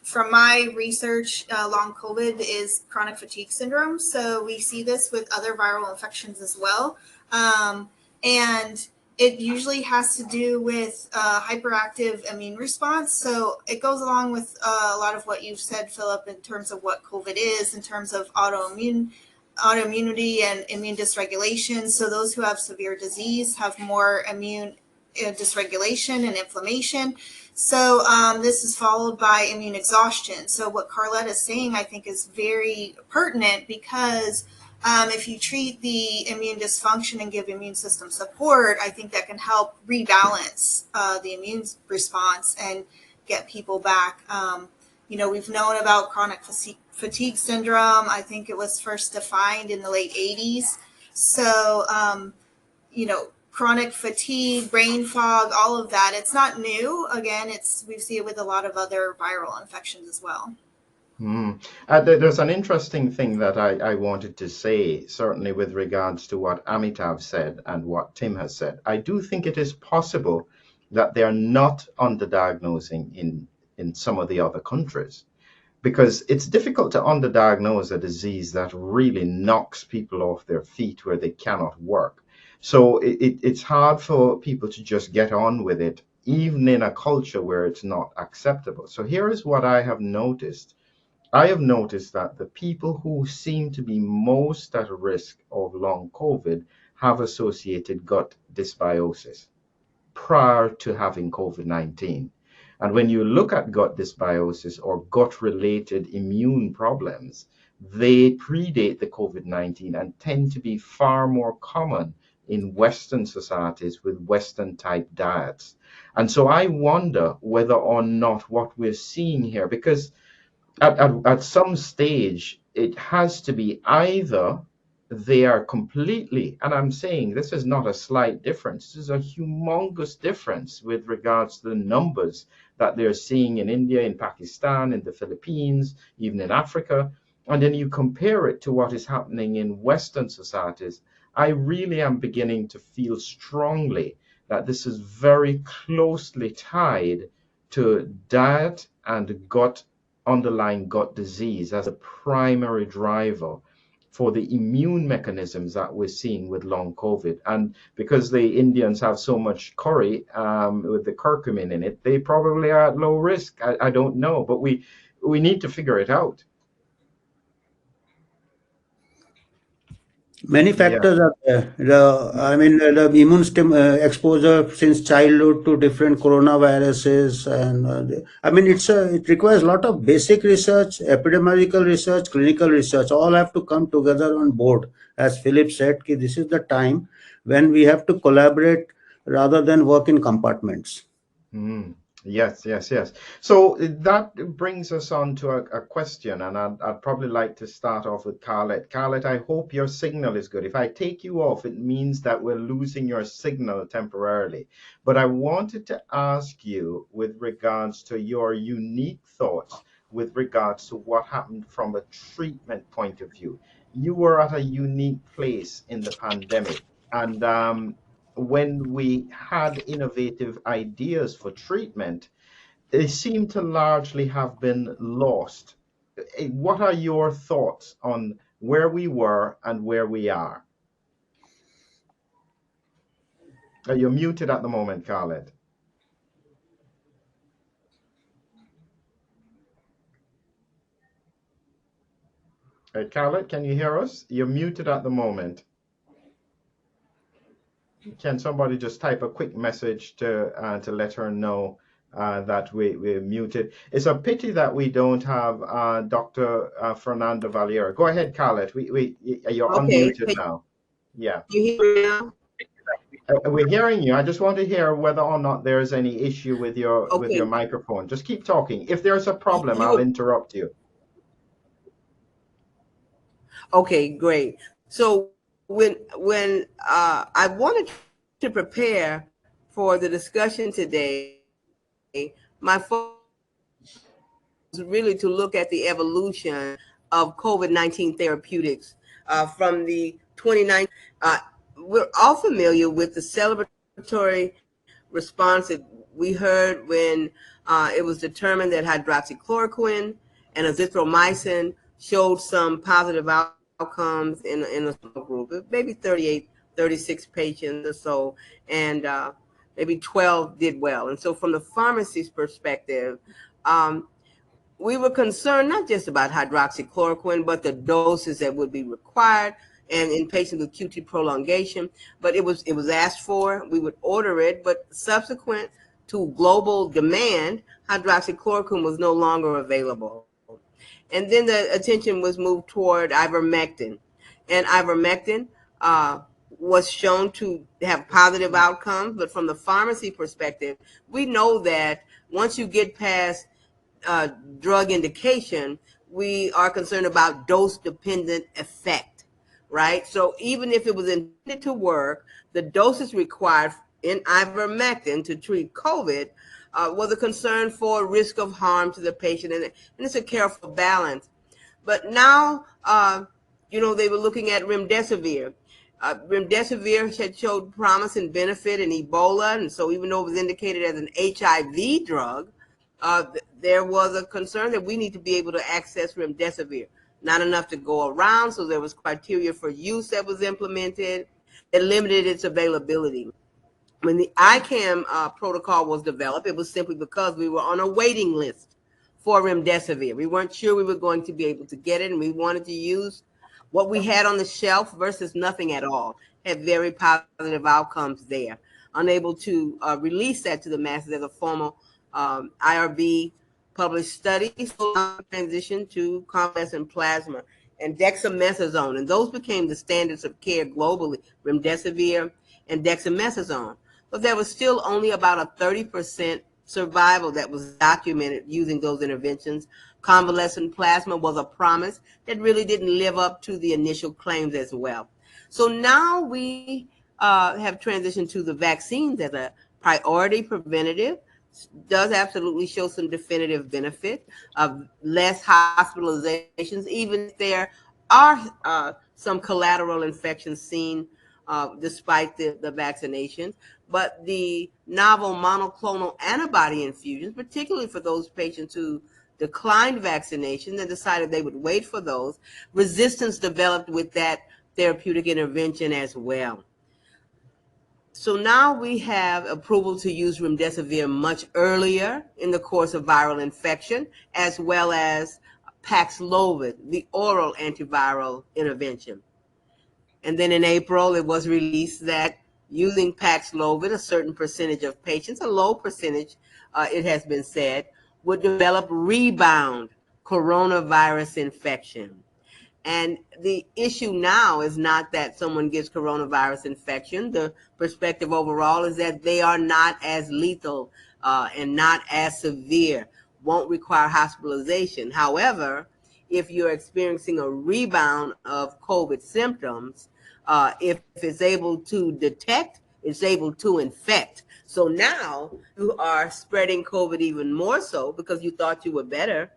from my research, long COVID is chronic fatigue syndrome. So we see this with other viral infections as well. And it usually has to do with hyperactive immune response. So it goes along with a lot of what you've said, Philip, in terms of what COVID is, in terms of autoimmunity and immune dysregulation. So those who have severe disease have more immune dysregulation and inflammation. So this is followed by immune exhaustion. So what Carlette is saying, I think, is very pertinent because if you treat the immune dysfunction and give immune system support, I think that can help rebalance the immune response and get people back. We've known about chronic fatigue syndrome. I think it was first defined in the late 80s. So, chronic fatigue, brain fog, all of that. It's not new. Again, we see it with a lot of other viral infections as well. There's an interesting thing that I wanted to say, certainly with regards to what Amitav said and what Tim has said. I do think it is possible that they are not underdiagnosing in some of the other countries, because it's difficult to underdiagnose a disease that really knocks people off their feet where they cannot work. So it's hard for people to just get on with it, even in a culture where it's not acceptable. So here is what I have noticed. I have noticed that the people who seem to be most at risk of long COVID have associated gut dysbiosis prior to having COVID-19. And when you look at gut dysbiosis or gut-related immune problems, they predate the COVID-19 and tend to be far more common in Western societies with Western type diets. And so I wonder whether or not what we're seeing here, because at some stage, it has to be either they are completely, and I'm saying this is not a slight difference, this is a humongous difference with regards to the numbers that they're seeing in India, in Pakistan, in the Philippines, even in Africa. And then you compare it to what is happening in Western societies. I really am beginning to feel strongly that this is very closely tied to diet and underlying gut disease as a primary driver for the immune mechanisms that we're seeing with long COVID. And because the Indians have so much curry with the curcumin in it, they probably are at low risk. I don't know, but we need to figure it out. Many Yeah. factors are there. The immune exposure since childhood to different coronaviruses, and it requires a lot of basic research, epidemiological research, clinical research. All have to come together on board. As Philip said, this is the time when we have to collaborate rather than work in compartments. Yes. So that brings us on to a question, and I'd probably like to start off with Carlet. Carlet, I hope your signal is good. If I take you off, it means that we're losing your signal temporarily. But I wanted to ask you with regards to your unique thoughts with regards to what happened from a treatment point of view. You were at a unique place in the pandemic, and when we had innovative ideas for treatment, they seem to largely have been lost. What are your thoughts on where we were and where we are? You're muted at the moment, Khaled. Khaled, can you hear us? You're muted at the moment. Can somebody just type a quick message to let her know that we're muted. It's a pity that we don't have Dr. Fernando Valera. Go ahead, Khaled. You're Okay, unmuted can now. Yeah. you hear me now? We're hearing you. I just want to hear whether or not there's any issue with your Okay, microphone. Just keep talking. If there's a problem, you I'll were interrupt you. okay. Great. So when I wanted to prepare for the discussion today, my focus was really to look at the evolution of COVID-19 therapeutics from the 2019. We're all familiar with the celebratory response that we heard when it was determined that hydroxychloroquine and azithromycin showed some positive outcomes in a small group, maybe 38, 36 patients or so, and maybe 12 did well. And so from the pharmacy's perspective, um, we were concerned not just about hydroxychloroquine, but the doses that would be required, and in patients with QT prolongation. But it was asked for. We would order it, but subsequent to global demand, hydroxychloroquine was no longer available. And then the attention was moved toward ivermectin, and ivermectin was shown to have positive outcomes. But from the pharmacy perspective, we know that once you get past uh, drug indication, we are concerned about dose dependent effect, right? So even if it was intended to work, the doses required in ivermectin to treat COVID was a concern for risk of harm to the patient, and it's a careful balance. But now, they were looking at remdesivir. Remdesivir had showed promise and benefit in Ebola, and so even though it was indicated as an HIV drug, there was a concern that we need to be able to access remdesivir. Not enough to go around, so there was criteria for use that was implemented that limited its availability. When the ICAM protocol was developed, it was simply because we were on a waiting list for remdesivir. We weren't sure we were going to be able to get it, and we wanted to use what we had on the shelf versus nothing at all. Had very positive outcomes there. Unable to release that to the masses as a formal IRB published study, so transition to convalescent plasma and dexamethasone, and those became the standards of care globally, remdesivir and dexamethasone. But there was still only about a 30% survival that was documented using those interventions. Convalescent plasma was a promise that really didn't live up to the initial claims as well. So now we have transitioned to the vaccines as a priority preventative. Does absolutely show some definitive benefit of less hospitalizations, even if there are some collateral infections seen despite the vaccinations. But the novel monoclonal antibody infusions, particularly for those patients who declined vaccination and decided they would wait for those, resistance developed with that therapeutic intervention as well. So now we have approval to use remdesivir much earlier in the course of viral infection, as well as Paxlovid, the oral antiviral intervention. And then in April, it was released that using Paxlovid, a certain percentage of patients, a low percentage, it has been said, would develop rebound coronavirus infection. And the issue now is not that someone gets coronavirus infection. The perspective overall is that they are not as lethal and not as severe, won't require hospitalization. However, if you're experiencing a rebound of COVID symptoms, if it's able to detect, it's able to infect. So now you are spreading COVID even more so because you thought you were better,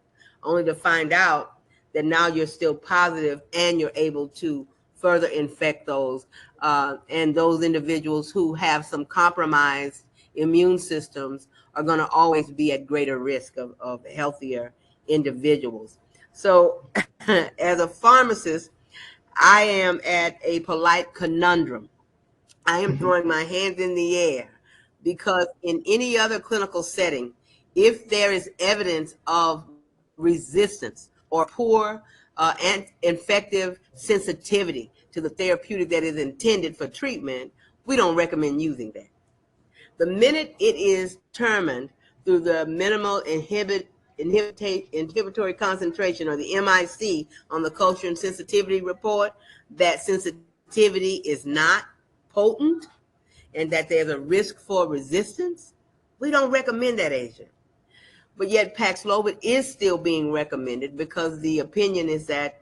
only to find out that now you're still positive and you're able to further infect those. And those individuals who have some compromised immune systems are going to always be at greater risk of healthier individuals. So, as a pharmacist, I am at a polite conundrum. I am throwing my hands in the air because in any other clinical setting, if there is evidence of resistance or poor and infective sensitivity to the therapeutic that is intended for treatment, we don't recommend using that. The minute it is determined through the minimal inhibitory concentration, or the MIC, on the culture and sensitivity report, that sensitivity is not potent and that there's a risk for resistance, we don't recommend that agent. But yet Paxlovid is still being recommended because the opinion is that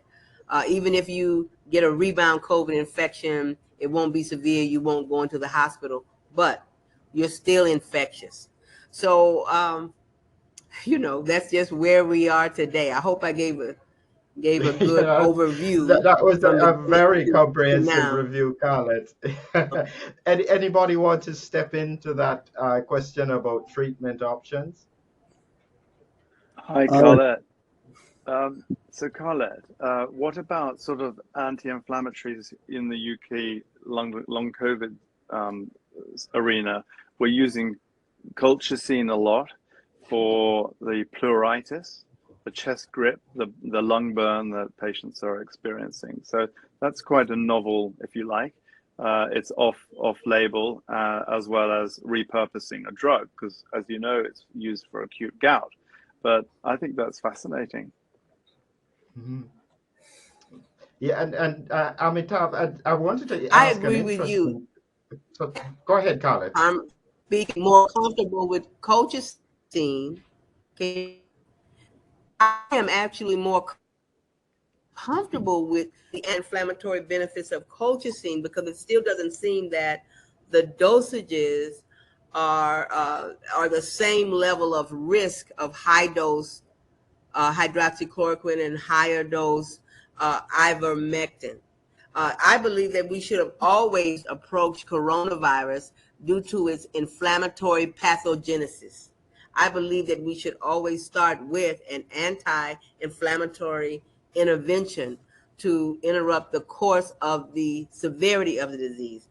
even if you get a rebound COVID infection, it won't be severe, you won't go into the hospital, but you're still infectious. So, that's just where we are today. I hope I gave a good Yeah, overview that was from the a very beginning to comprehensive now. review, Khaled. Anybody want to step into that question about treatment options? Hi, Uh, Carlette. So, Carlette, what about sort of anti-inflammatories in the UK long COVID arena? We're using colchicine a lot for the pleuritis, the chest grip, the lung burn that patients are experiencing. So that's quite a novel, if you like. It's off label, as well as repurposing a drug, because as you know, it's used for acute gout. But I think that's fascinating. Mhm. Yeah, and Amitabh, I wanted to I ask an agree with you. interesting. So go ahead, Khaled. I'm speaking more comfortable with colchicine. Okay, I am actually more comfortable with the anti-inflammatory benefits of colchicine because it still doesn't seem that the dosages are the same level of risk of high dose hydroxychloroquine and higher dose ivermectin. I believe that we should have always approached coronavirus due to its inflammatory pathogenesis. I believe that we should always start with an anti-inflammatory intervention to interrupt the course of the severity of the disease.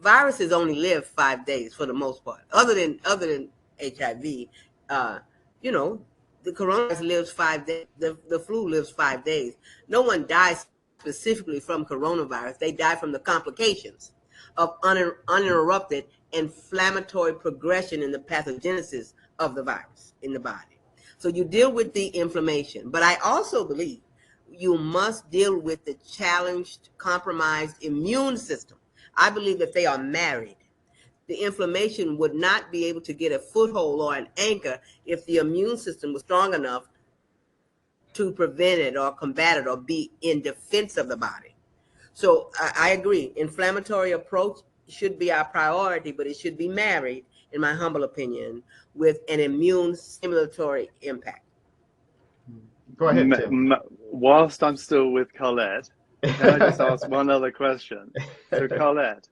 Viruses only live 5 days for the most part, other than HIV. Uh, you know, the coronavirus lives 5 days. The flu lives 5 days. No one dies specifically from coronavirus. They die from the complications of uninterrupted inflammatory progression in the pathogenesis of the virus in the body. So you deal with the inflammation. But I also believe you must deal with the challenged, compromised immune system. I believe that they are married. The inflammation would not be able to get a foothold or an anchor if the immune system was strong enough to prevent it or combat it or be in defense of the body. So I agree. Inflammatory approach should be our priority, but it should be married, in my humble opinion, with an immune stimulatory impact. Go ahead, Tim. Whilst I'm still with Carlette, can I just ask one other question? So, Carlette,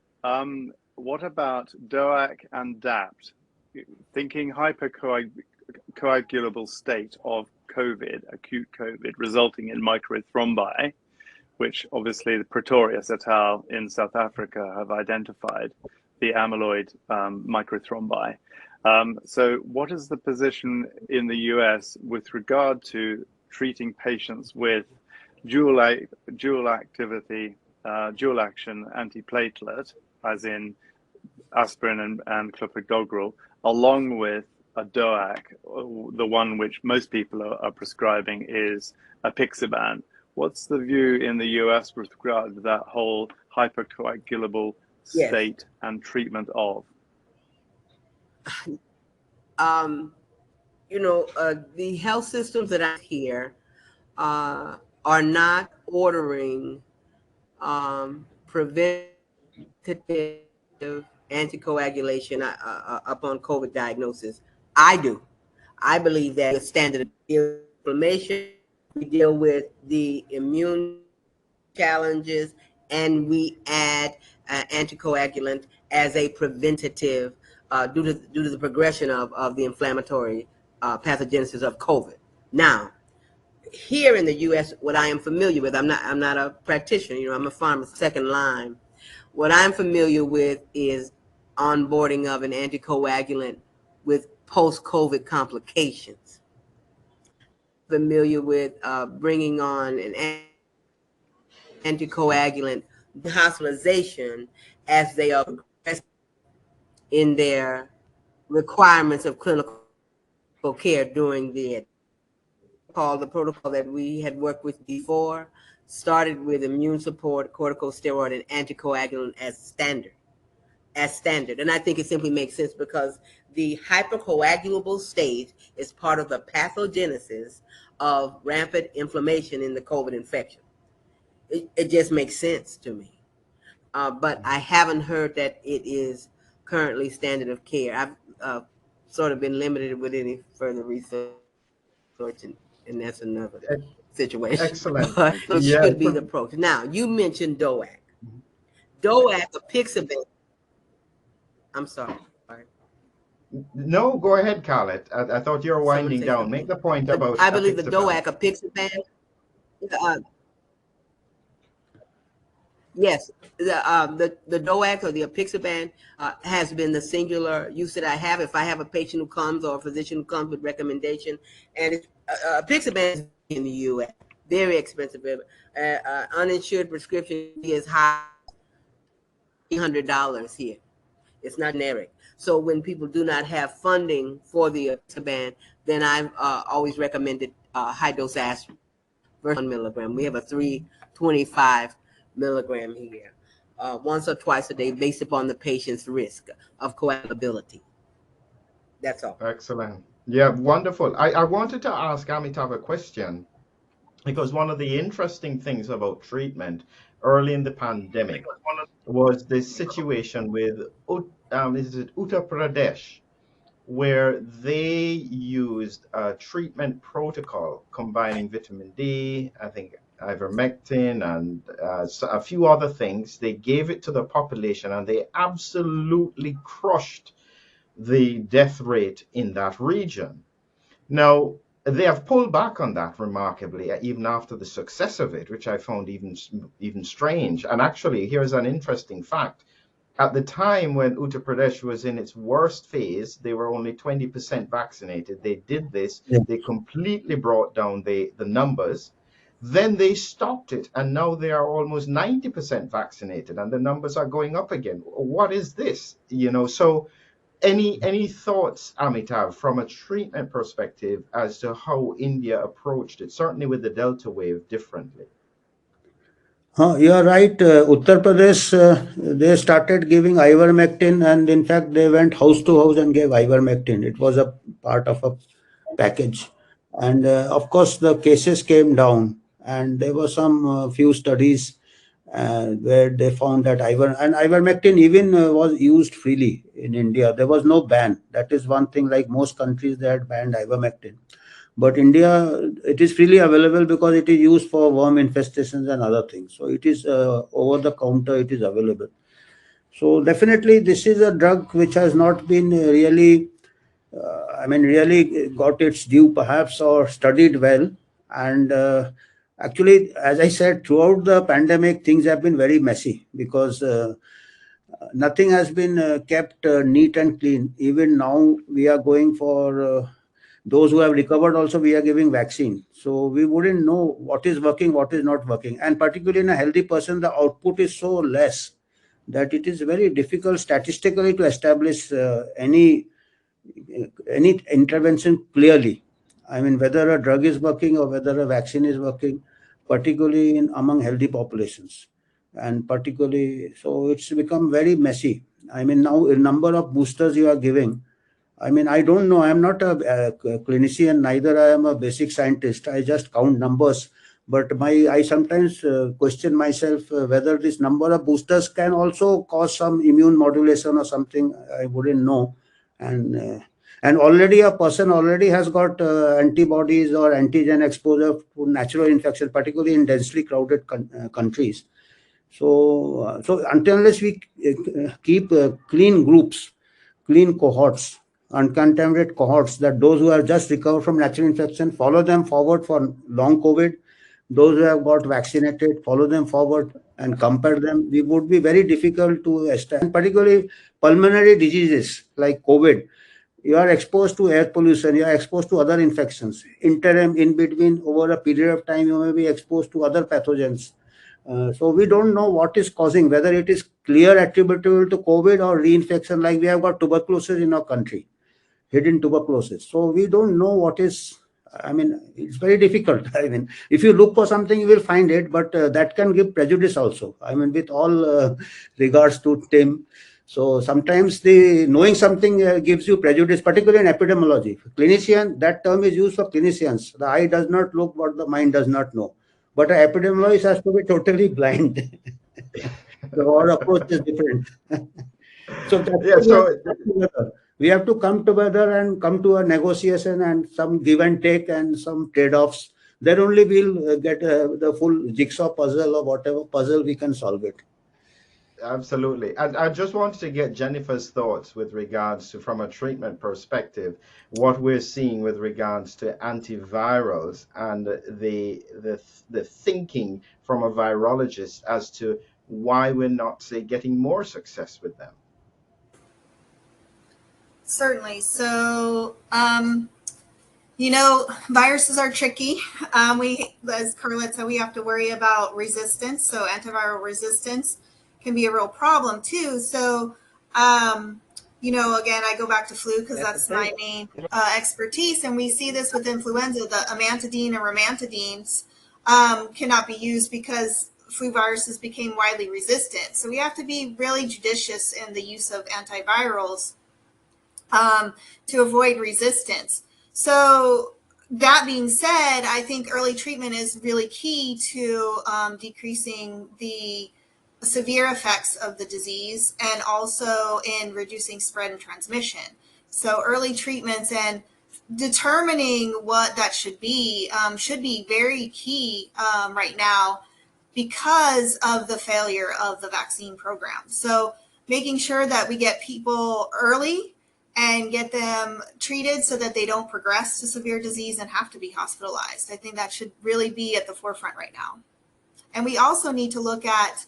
what about DOAC and DAPT? Thinking hypercoagulable state of COVID, acute COVID, resulting in microthrombi, which obviously the Pretorius et al. In South Africa have identified the amyloid microthrombi. So what is the position in the US with regard to treating patients with dual activity, dual action antiplatelet, as in aspirin and clopidogrel, along with a DOAC? The one which most people are prescribing is apixaban. What's the view in the US with regard to that whole hypercoagulable Yes. state and treatment of? The health systems that I hear are not ordering preventative anticoagulation upon COVID diagnosis. I do. I believe that the standard inflammation, we deal with the immune challenges, and we add anticoagulant as a preventative due to the progression of the inflammatory pathogenesis of COVID. Now, here in the U.S., what I am familiar with, I'm not a practitioner. I'm a pharmacist, second line. What I'm familiar with is onboarding of an anticoagulant with post-COVID complications. Familiar with bringing on an anticoagulant hospitalization as they are progressing in their requirements of clinical for care during the protocol that we had worked with before started with immune support, corticosteroid, and anticoagulant as standard. And I think it simply makes sense because the hypercoagulable stage is part of the pathogenesis of rampant inflammation in the COVID infection. It just makes sense to me. But I haven't heard that it is currently standard of care. I've sort of been limited with any further research, and that's another situation. Excellent. But it Yeah. should be the approach. Now, you mentioned DOAC. DOAC, apixaban. I'm sorry. No, go ahead, Khaled. I thought you were Someone winding say down. something. Make the point about I believe the apixaban. DOAC, apixaban. Yes, the DOAC or the apixaban has been the singular use that I have. If I have a patient who comes or a physician who comes with recommendation, and it's, apixaban is in the U.S. very expensive. Uninsured prescription is high, $300 here. It's not generic. So when people do not have funding for the apixaban, then I've always recommended high dose aspirin versus 1 milligram. We have a 325 milligram here, once or twice a day, based upon the patient's risk of coagulability. That's all. Excellent. Yeah, wonderful. I wanted to ask Amitabh a question because one of the interesting things about treatment early in the pandemic was this situation with is it Uttar Pradesh, where they used a treatment protocol combining vitamin D, I think ivermectin, and a few other things. They gave it to the population and they absolutely crushed the death rate in that region. Now, they have pulled back on that remarkably, even after the success of it, which I found even strange. And actually, here's an interesting fact. At the time when Uttar Pradesh was in its worst phase, they were only 20% vaccinated. They did this, Yeah. they completely brought down the numbers. Then they stopped it, and now they are almost 90% vaccinated, and the numbers are going up again. What is this? So any thoughts, Amitav, from a treatment perspective as to how India approached it, certainly with the Delta wave differently? You are right. Uttar Pradesh, they started giving ivermectin, and in fact, they went house to house and gave ivermectin. It was a part of a package. And of course, the cases came down, and there were some few studies where they found that ivermectin even was used freely in India. There was no ban. That is one thing, like most countries, they had banned ivermectin. But India, it is freely available because it is used for worm infestations and other things. So it is over the counter, it is available. So definitely, this is a drug which has not been really, really got its due perhaps or studied well. And actually, as I said, throughout the pandemic, things have been very messy because nothing has been kept neat and clean. Even now, we are going for those who have recovered also, we are giving vaccine. So we wouldn't know what is working, what is not working. And particularly in a healthy person, the output is so less that it is very difficult statistically to establish any intervention clearly. I mean, whether a drug is working or whether a vaccine is working, particularly among healthy populations. And particularly, so it's become very messy. I mean, now a number of boosters you are giving, I mean, I don't know. I'm not a clinician, neither I am a basic scientist. I just count numbers. But I sometimes question myself whether this number of boosters can also cause some immune modulation or something. I wouldn't know. And already a person already has got antibodies or antigen exposure to natural infection, particularly in densely crowded countries. So until unless we keep clean groups, clean cohorts, uncontaminated cohorts, that those who have just recovered from natural infection, follow them forward for long COVID. Those who have got vaccinated, follow them forward and compare them. We would be very difficult to establish, and particularly pulmonary diseases like COVID. You are exposed to air pollution, you are exposed to other infections. Interim, in between, over a period of time, you may be exposed to other pathogens. So we don't know what is causing, whether it is clear attributable to COVID or reinfection, like we have got tuberculosis in our country. hidden tuberculosis. So we don't know what is, I mean, it's very difficult. I mean, if you look for something, you will find it, but that can give prejudice also. I mean, with all regards to Tim. So sometimes the knowing something gives you prejudice, particularly in epidemiology. Clinician, that term is used for clinicians. The eye does not look what the mind does not know. But an epidemiologist has to be totally blind. So our approach is different. So that's Yeah, why we have so to come together. We have to come together and come to a negotiation and some give and take and some trade-offs. Then only we'll get the full jigsaw puzzle or whatever puzzle we can solve it. absolutely. I just wanted to get Jennifer's thoughts with regards to, from a treatment perspective, what we're seeing with regards to antivirals and the thinking from a virologist as to why we're not, say, getting more success with them. Certainly. So, viruses are tricky. As Carlette said, we have to worry about resistance. So antiviral resistance can be a real problem too. So, again, I go back to flu because that's my main expertise. And we see this with influenza, the amantadine and romantadines cannot be used because flu viruses became widely resistant. So we have to be really judicious in the use of antivirals to avoid resistance. So that being said, I think early treatment is really key to decreasing the severe effects of the disease and also in reducing spread and transmission. So early treatments and determining what that should be very key right now because of the failure of the vaccine program. So making sure that we get people early and get them treated so that they don't progress to severe disease and have to be hospitalized. I think that should really be at the forefront right now. And we also need to look at,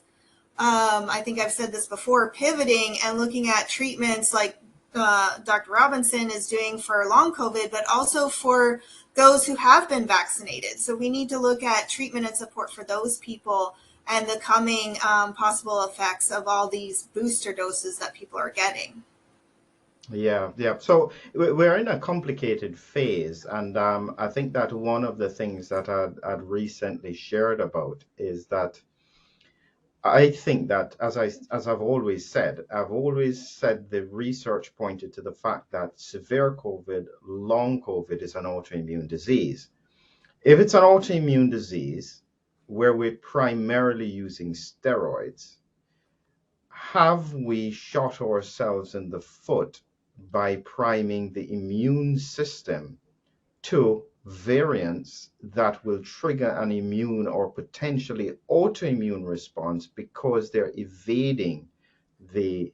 I think I've said this before, pivoting and looking at treatments like Dr. Robinson is doing for long COVID, but also for those who have been vaccinated. So we need to look at treatment and support for those people and the coming possible effects of all these booster doses that people are getting. Yeah, yeah. So we're in a complicated phase, and I think that one of the things that I'd recently shared about is that I think that, as I've always said, the research pointed to the fact that severe COVID, long COVID, is an autoimmune disease. If it's an autoimmune disease where we're primarily using steroids, have we shot ourselves in the foot by priming the immune system to variants that will trigger an immune or potentially autoimmune response because they're evading the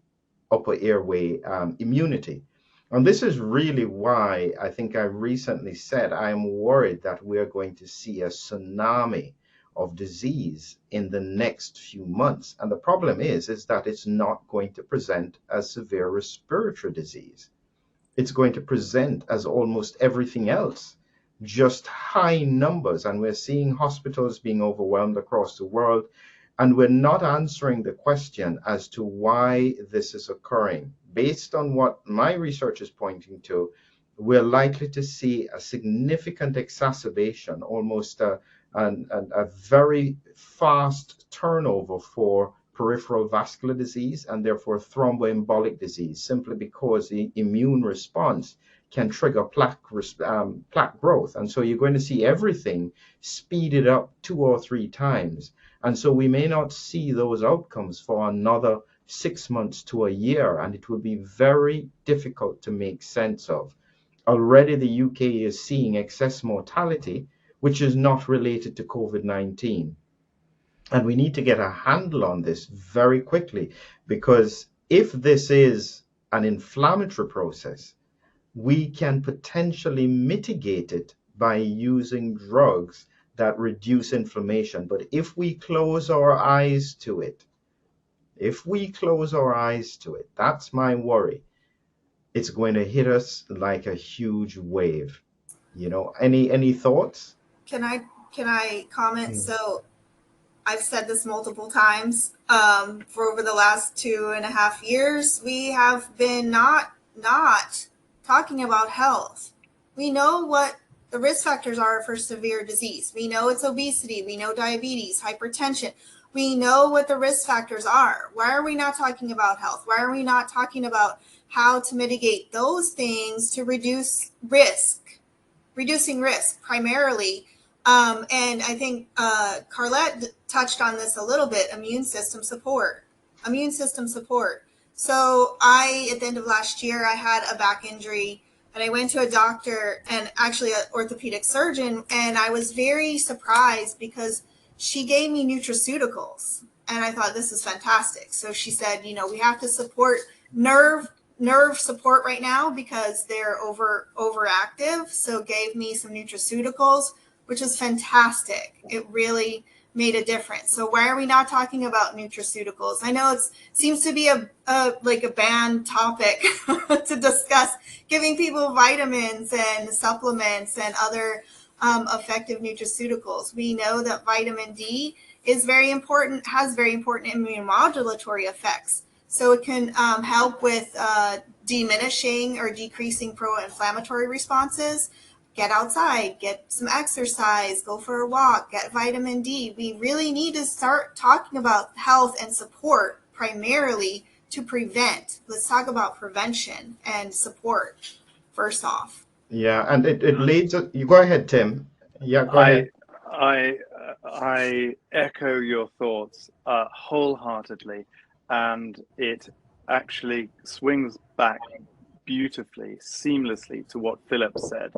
upper airway immunity? And this is really why I think I recently said I am worried that we're going to see a tsunami of disease in the next few months. And the problem is that it's not going to present as severe respiratory disease. It's going to present as almost everything else, just high numbers. And we're seeing hospitals being overwhelmed across the world. And we're not answering the question as to why this is occurring. Based on what my research is pointing to, we're likely to see a significant exacerbation, almost a very fast turnover for peripheral vascular disease and therefore thromboembolic disease, simply because the immune response can trigger plaque growth. And so you're going to see everything speeded up 2 or 3 times. And so we may not see those outcomes for another 6 months to a year, and it will be very difficult to make sense of. Already the UK is seeing excess mortality, which is not related to COVID-19. And we need to get a handle on this very quickly, because if this is an inflammatory process, we can potentially mitigate it by using drugs that reduce inflammation. But if we close our eyes to it, that's my worry. It's going to hit us like a huge wave. Any thoughts? Can I comment? So I've said this multiple times. For over the last 2.5 years, we have been not talking about health? We know what the risk factors are for severe disease. We know it's obesity. We know diabetes, hypertension. We know what the risk factors are. Why are we not talking about health? Why are we not talking about how to mitigate those things to reduce risk, reducing risk primarily? And I think Carlette touched on this a little bit, immune system support. So at the end of last year, I had a back injury and I went to a doctor and actually an orthopedic surgeon, and I was very surprised because she gave me nutraceuticals. And I thought, this is fantastic. So she said, we have to support nerve support right now because they're overactive. So gave me some nutraceuticals, which is fantastic. It really made a difference. So why are we not talking about nutraceuticals? I know it seems to be a banned topic to discuss giving people vitamins and supplements and other effective nutraceuticals. We know that vitamin D is very important, has very important immunomodulatory effects. So it can help with diminishing or decreasing pro-inflammatory responses. Get outside, get some exercise, go for a walk, get vitamin D. We really need to start talking about health and support primarily to prevent. Let's talk about prevention and support first off. Yeah, and it leads. You go ahead, Tim. Yeah, go ahead. I echo your thoughts wholeheartedly, and it actually swings back beautifully, seamlessly to what Philip said.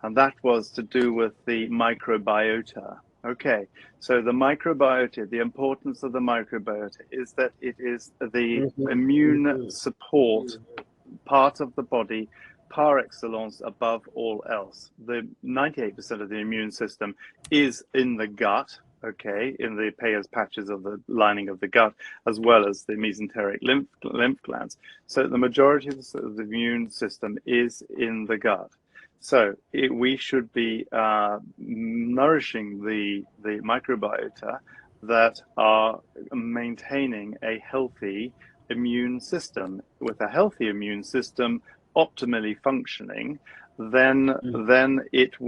And that was to do with the microbiota. Okay, so the microbiota, the importance of the microbiota is that it is the immune support part of the body par excellence above all else. The 98% of the immune system is in the gut, okay, in the Peyer's patches of the lining of the gut, as well as the mesenteric lymph glands. So the majority of the immune system is in the gut. So we should be nourishing the microbiota that are maintaining a healthy immune system. With a healthy immune system optimally functioning, then it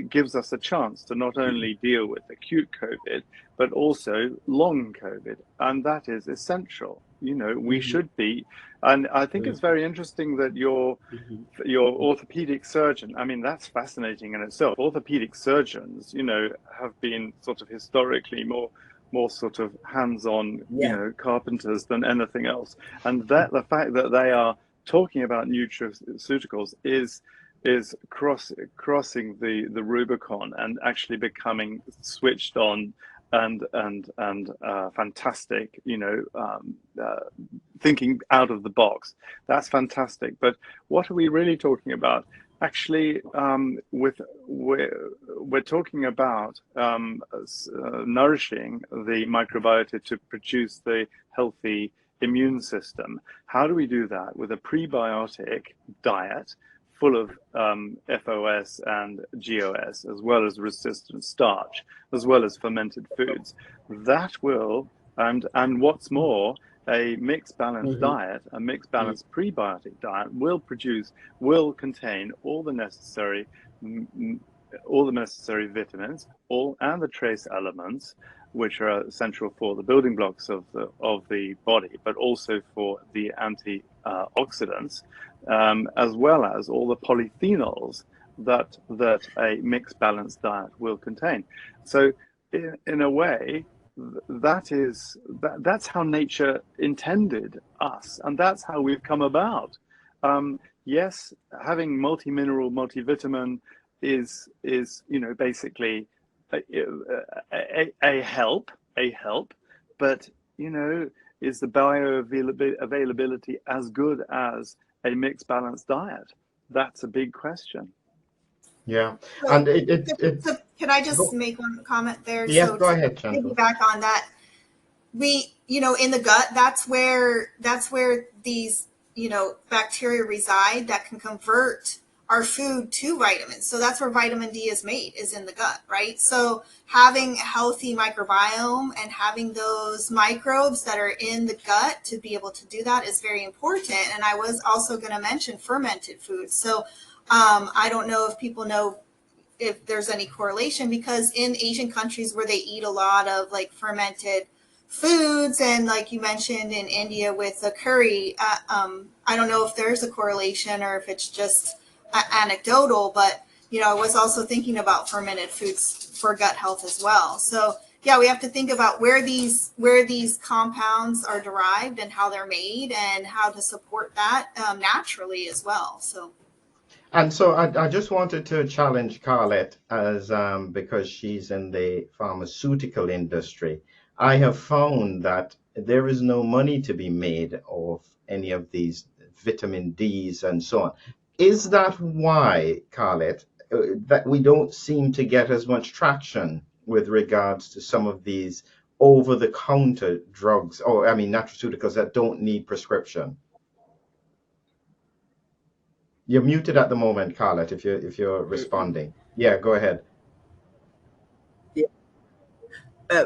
gives us a chance to not only deal with acute COVID, but also long COVID, and that is essential. We should be, and I think it's very interesting that your orthopedic surgeon, I mean, that's fascinating in itself. Orthopedic surgeons, have been sort of historically more sort of hands-on, carpenters than anything else, and that the fact that they are talking about nutraceuticals is crossing the Rubicon and actually becoming switched on and fantastic, thinking out of the box. That's fantastic. But what are we really talking about? Actually, we're talking about nourishing the microbiota to produce the healthy immune system. How do we do that? With a prebiotic diet full of FOS and GOS, as well as resistant starch, as well as fermented foods. That will, and what's more, a mixed balanced diet, a mixed balanced prebiotic diet will contain all the necessary vitamins, and the trace elements, which are essential for the building blocks of the body, but also for the antioxidants, as well as all the polyphenols that a mixed balanced diet will contain. So in a way, that's how nature intended us, and that's how we've come about. Yes, having multi-mineral, multivitamin is basically a help, but is the bioavailability as good as a mixed balanced diet? That's a big question. Yeah, So, and so can I just make one comment there? Yes, so go ahead, Chantal. Back on that, we, in the gut, that's where these, bacteria reside that can convert our food to vitamins. So that's where vitamin D is made, is in the gut, right? So having a healthy microbiome and having those microbes that are in the gut to be able to do that is very important. And I was also going to mention fermented foods. So I don't know if people know if there's any correlation, because in Asian countries where they eat a lot of like fermented foods, and like you mentioned in India with the curry, I don't know if there's a correlation or if it's just anecdotal, but I was also thinking about fermented foods for gut health as well. So yeah, we have to think about where these compounds are derived and how they're made and how to support that naturally as well. So. And so I just wanted to challenge Carlette as because she's in the pharmaceutical industry. I have found that there is no money to be made of any of these vitamin Ds and so on. Is that why, Carlette, that we don't seem to get as much traction with regards to some of these over-the-counter drugs, or I mean, nutraceuticals that don't need prescription? You're muted at the moment, Carlette, if you're responding. Yeah, go ahead. Yeah.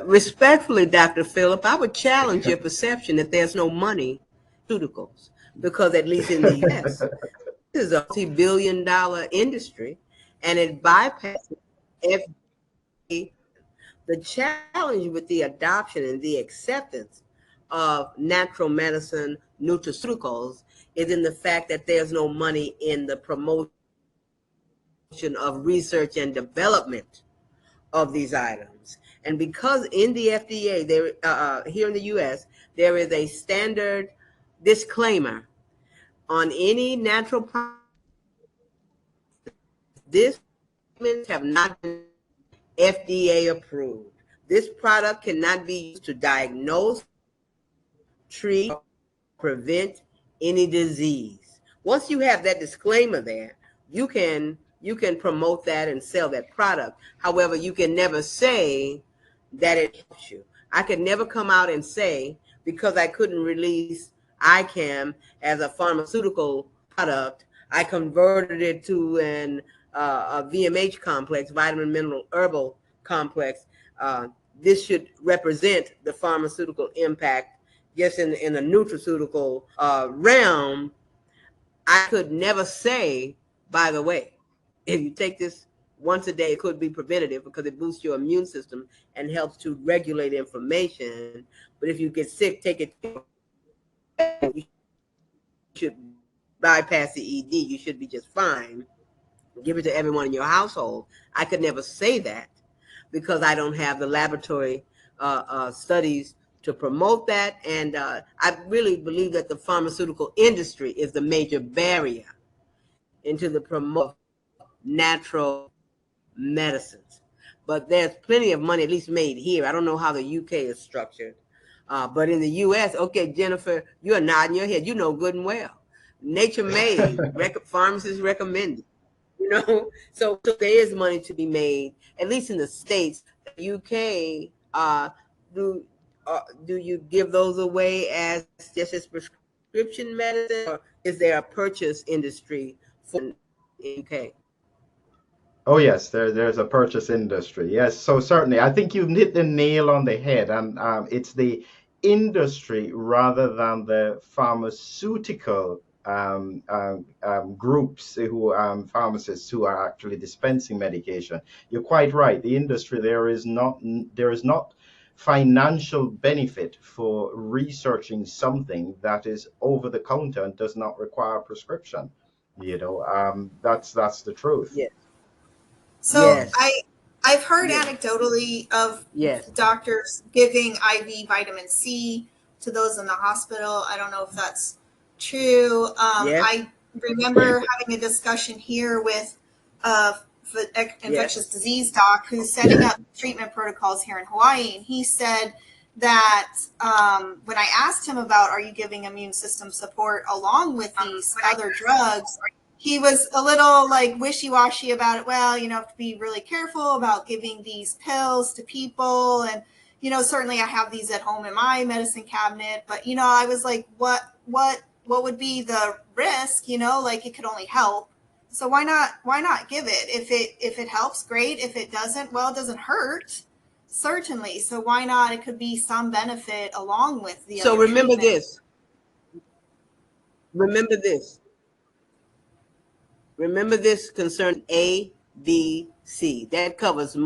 Respectfully, Dr. Phillip, I would challenge your perception that there's no money in pharmaceuticals, because at least in the U.S., this is a multi-billion-dollar industry, and it bypasses FDA. The challenge with the adoption and the acceptance of natural medicine nutraceuticals is in the fact that there's no money in the promotion of research and development of these items. And because in the FDA, there here in the U.S., there is a standard disclaimer on any natural product. This have not been FDA approved. This product cannot be used to diagnose, treat, or prevent any disease. Once you have that disclaimer there, you can promote that and sell that product. However, you can never say that it helps you. I could never come out and say, because I couldn't release ICAM as a pharmaceutical product, I converted it to a VMH complex, vitamin mineral herbal complex. This should represent the pharmaceutical impact. Yes, in the nutraceutical realm, I could never say, by the way, if you take this once a day, it could be preventative because it boosts your immune system and helps to regulate inflammation. But if you get sick, take it. You should bypass the ED. You should be just fine. Give it to everyone in your household. I could never say that because I don't have the laboratory studies to promote that. And I really believe that the pharmaceutical industry is the major barrier into the promotion of natural medicines. But there's plenty of money, at least made here. I don't know how the UK is structured. But in the US, okay, Jennifer, you're nodding your head. You know good and well. Nature made, pharmacists recommended. So there is money to be made, at least in the States. The UK, do you give those away as just as prescription medicine, or is there a purchase industry for the UK? Oh yes, there's a purchase industry. Yes, so certainly, I think you've hit the nail on the head, and it's the industry rather than the pharmaceutical groups who pharmacists who are actually dispensing medication. You're quite right. The industry there is not financial benefit for researching something that is over the counter and does not require a prescription. That's the truth. Yes. So Yes. I've heard Yes. anecdotally of Yes. doctors giving IV vitamin C to those in the hospital. I don't know if that's true. Yes. I remember having a discussion here with a infectious Yes. disease doc who's setting up treatment protocols here in Hawaii, and he said that when I asked him about, are you giving immune system support along with these other drugs, he was a little like wishy-washy about it. Well, have to be really careful about giving these pills to people. And, certainly I have these at home in my medicine cabinet, but, I was like, what would be the risk? Like it could only help. So why not give it? If it helps, great. If it doesn't, well, it doesn't hurt. Certainly. So why not? It could be some benefit along with the So other remember treatment. this. Remember this. Remember this concerning A, B, C. That covers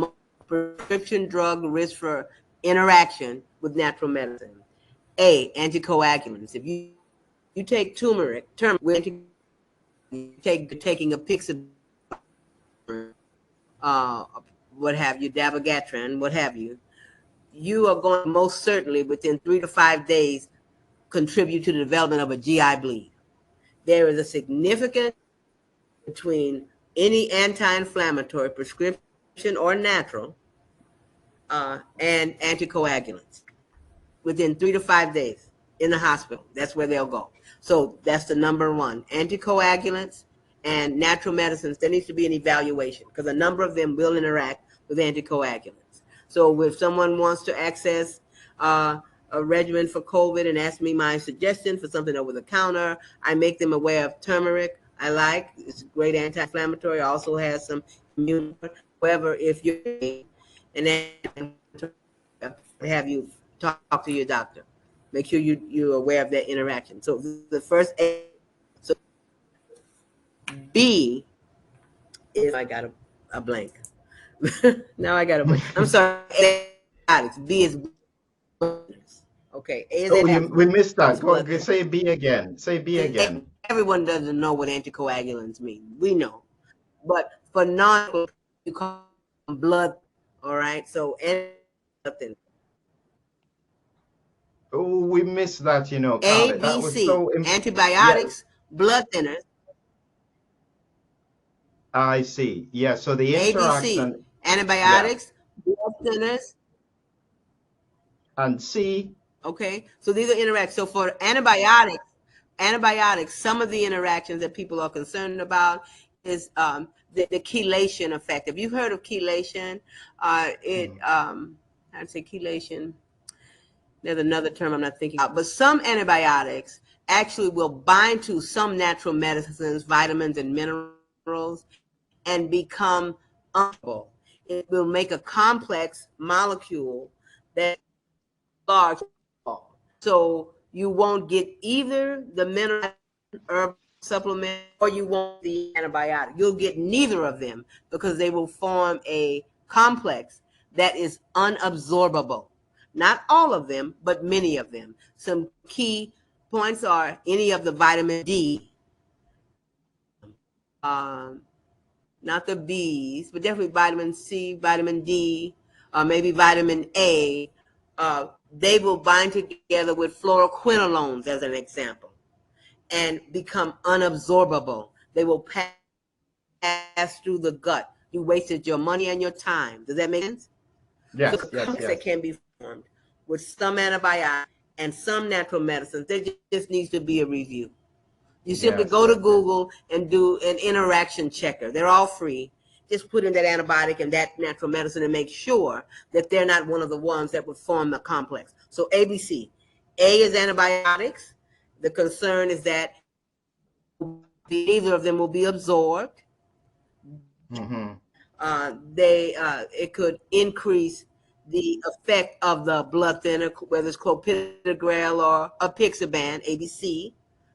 prescription drug risk for interaction with natural medicine. A, anticoagulants. If you take turmeric, you taking a Pixabay, what have you, dabigatran, what have you, you are going to most certainly within 3 to 5 days contribute to the development of a GI bleed. There is a significant between any anti-inflammatory, prescription or natural, and anticoagulants within 3 to 5 days in the hospital. That's where they'll go. So that's the number one. Anticoagulants and natural medicines, there needs to be an evaluation because a number of them will interact with anticoagulants. So if someone wants to access a regimen for COVID and ask me my suggestion for something over the counter, I make them aware of turmeric. I like, it's a great anti-inflammatory, also has some immune. However, if you're and then have you talk to your doctor. Make sure you're aware of that interaction. So the first A. So B is, I got a blank. Now I got a blank. I'm sorry. B is okay. A is Oh, we missed that. Go, blood. say B again. Say B again. Everyone doesn't know what anticoagulants mean. We know, but for non, you call them blood. All right. So nothing. Oh, we missed that, A, Khaled. That B, was C. so, yeah, Antibiotics, blood thinners. I see. Yeah, so the ABC, interaction, yeah, antibiotics, blood thinners. and C, Okay, so these are interactions. So for antibiotics, some of the interactions that people are concerned about is the chelation effect. Have you heard of chelation? I'd say chelation. There's another term I'm not thinking about, but some antibiotics actually will bind to some natural medicines, vitamins, and minerals, and become unable. It will make a complex molecule that large. So you won't get either the mineral herb supplement or you won't the antibiotic. You'll get neither of them because they will form a complex that is unabsorbable. Not all of them, but many of them. Some key points are any of the vitamin D, not the B's, but definitely vitamin C, vitamin D, maybe vitamin A. They will bind together with fluoroquinolones, as an example, and become unabsorbable. They will pass through the gut. You wasted your money and your time. Does that make sense? So yes, the yes, complex yes. that can be formed with some antibiotics and some natural medicines, there just needs to be a review. You simply Yes, go to yes, yes. Google and do an interaction checker. They're all free. Just put in that antibiotic and that natural medicine and make sure that they're not one of the ones that would form the complex. So ABC. A is antibiotics. The concern is that neither of them will be absorbed. Mm-hmm. It could increase the effect of the blood thinner, whether it's clopidogrel or apixaban, ABC.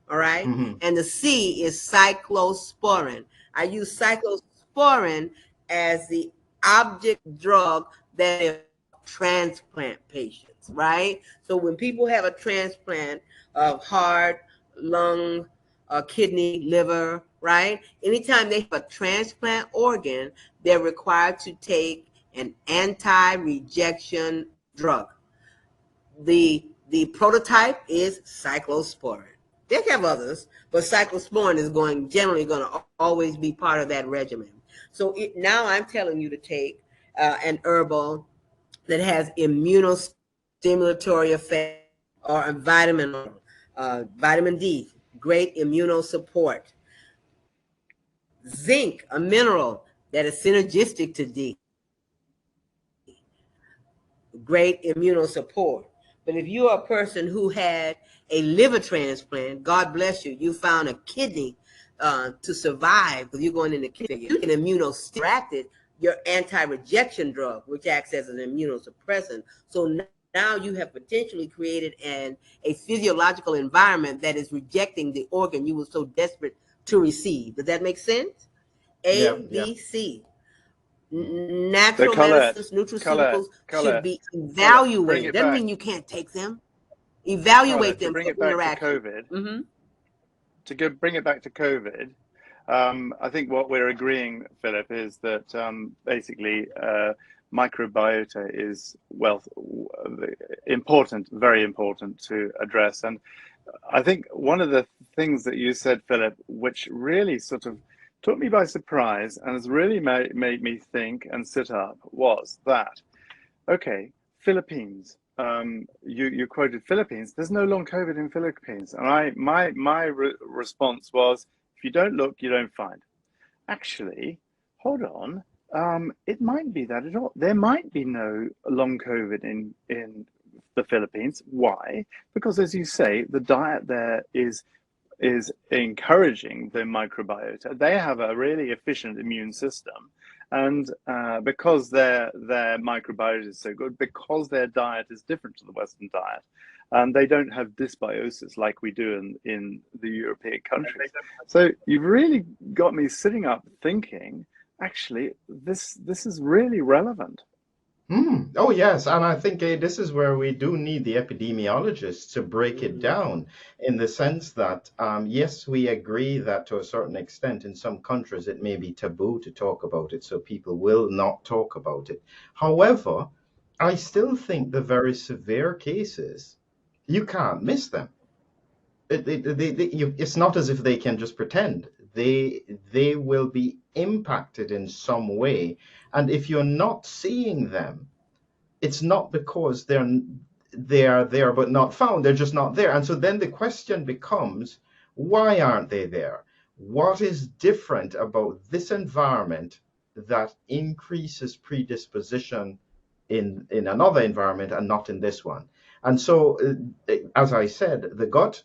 All right. Mm-hmm. And the C is cyclosporin. I use cyclosporin as the object drug that transplant patients, right? So when people have a transplant of heart, lung, kidney, liver, right? Anytime they have a transplant organ, they're required to take an anti-rejection drug. The prototype is cyclosporin. They have others, but cyclosporin is generally going to always be part of that regimen. So now I'm telling you to take an herbal that has immunostimulatory effect or a vitamin D, great immunosupport. Zinc, a mineral that is synergistic to D, great immunosupport. But if you are a person who had a liver transplant, God bless you, you found a kidney to survive, because you're going into figure. You can immunosuppressed your anti-rejection drug, which acts as an immunosuppressant. So now you have potentially created a physiological environment that is rejecting the organ you were so desperate to receive. Does that make sense? A, B, C. Natural medicines, nutraceuticals should be evaluated. Doesn't mean you can't take them. Evaluate them. To bring it back to COVID. Bring it back to COVID. I think what we're agreeing, Philip, is that basically microbiota is important, very important to address. And I think one of the things that you said, Philip, which really sort of took me by surprise and has really made me think and sit up, was that, okay, Philippines. You quoted Philippines. There's no long COVID in Philippines, and my response was, if you don't look, you don't find. Actually, hold on. It might be that there might be no long COVID in the Philippines. Why? Because, as you say, the diet there is encouraging the microbiota. They have a really efficient immune system, and because their microbiota is so good, because their diet is different to the Western diet, they don't have dysbiosis like we do in the European countries. So you've really got me sitting up thinking, actually, this is really relevant. Oh, yes. And I think this is where we do need the epidemiologists to break it down, in the sense that, yes, we agree that to a certain extent in some countries it may be taboo to talk about it, so people will not talk about it. However, I still think the very severe cases, you can't miss them. It's not as if they can just pretend. They will be impacted in some way. And if you're not seeing them, it's not because they are there but not found. They're just not there. And so then the question becomes, why aren't they there? What is different about this environment that increases predisposition in another environment and not in this one? And so, as I said, the gut,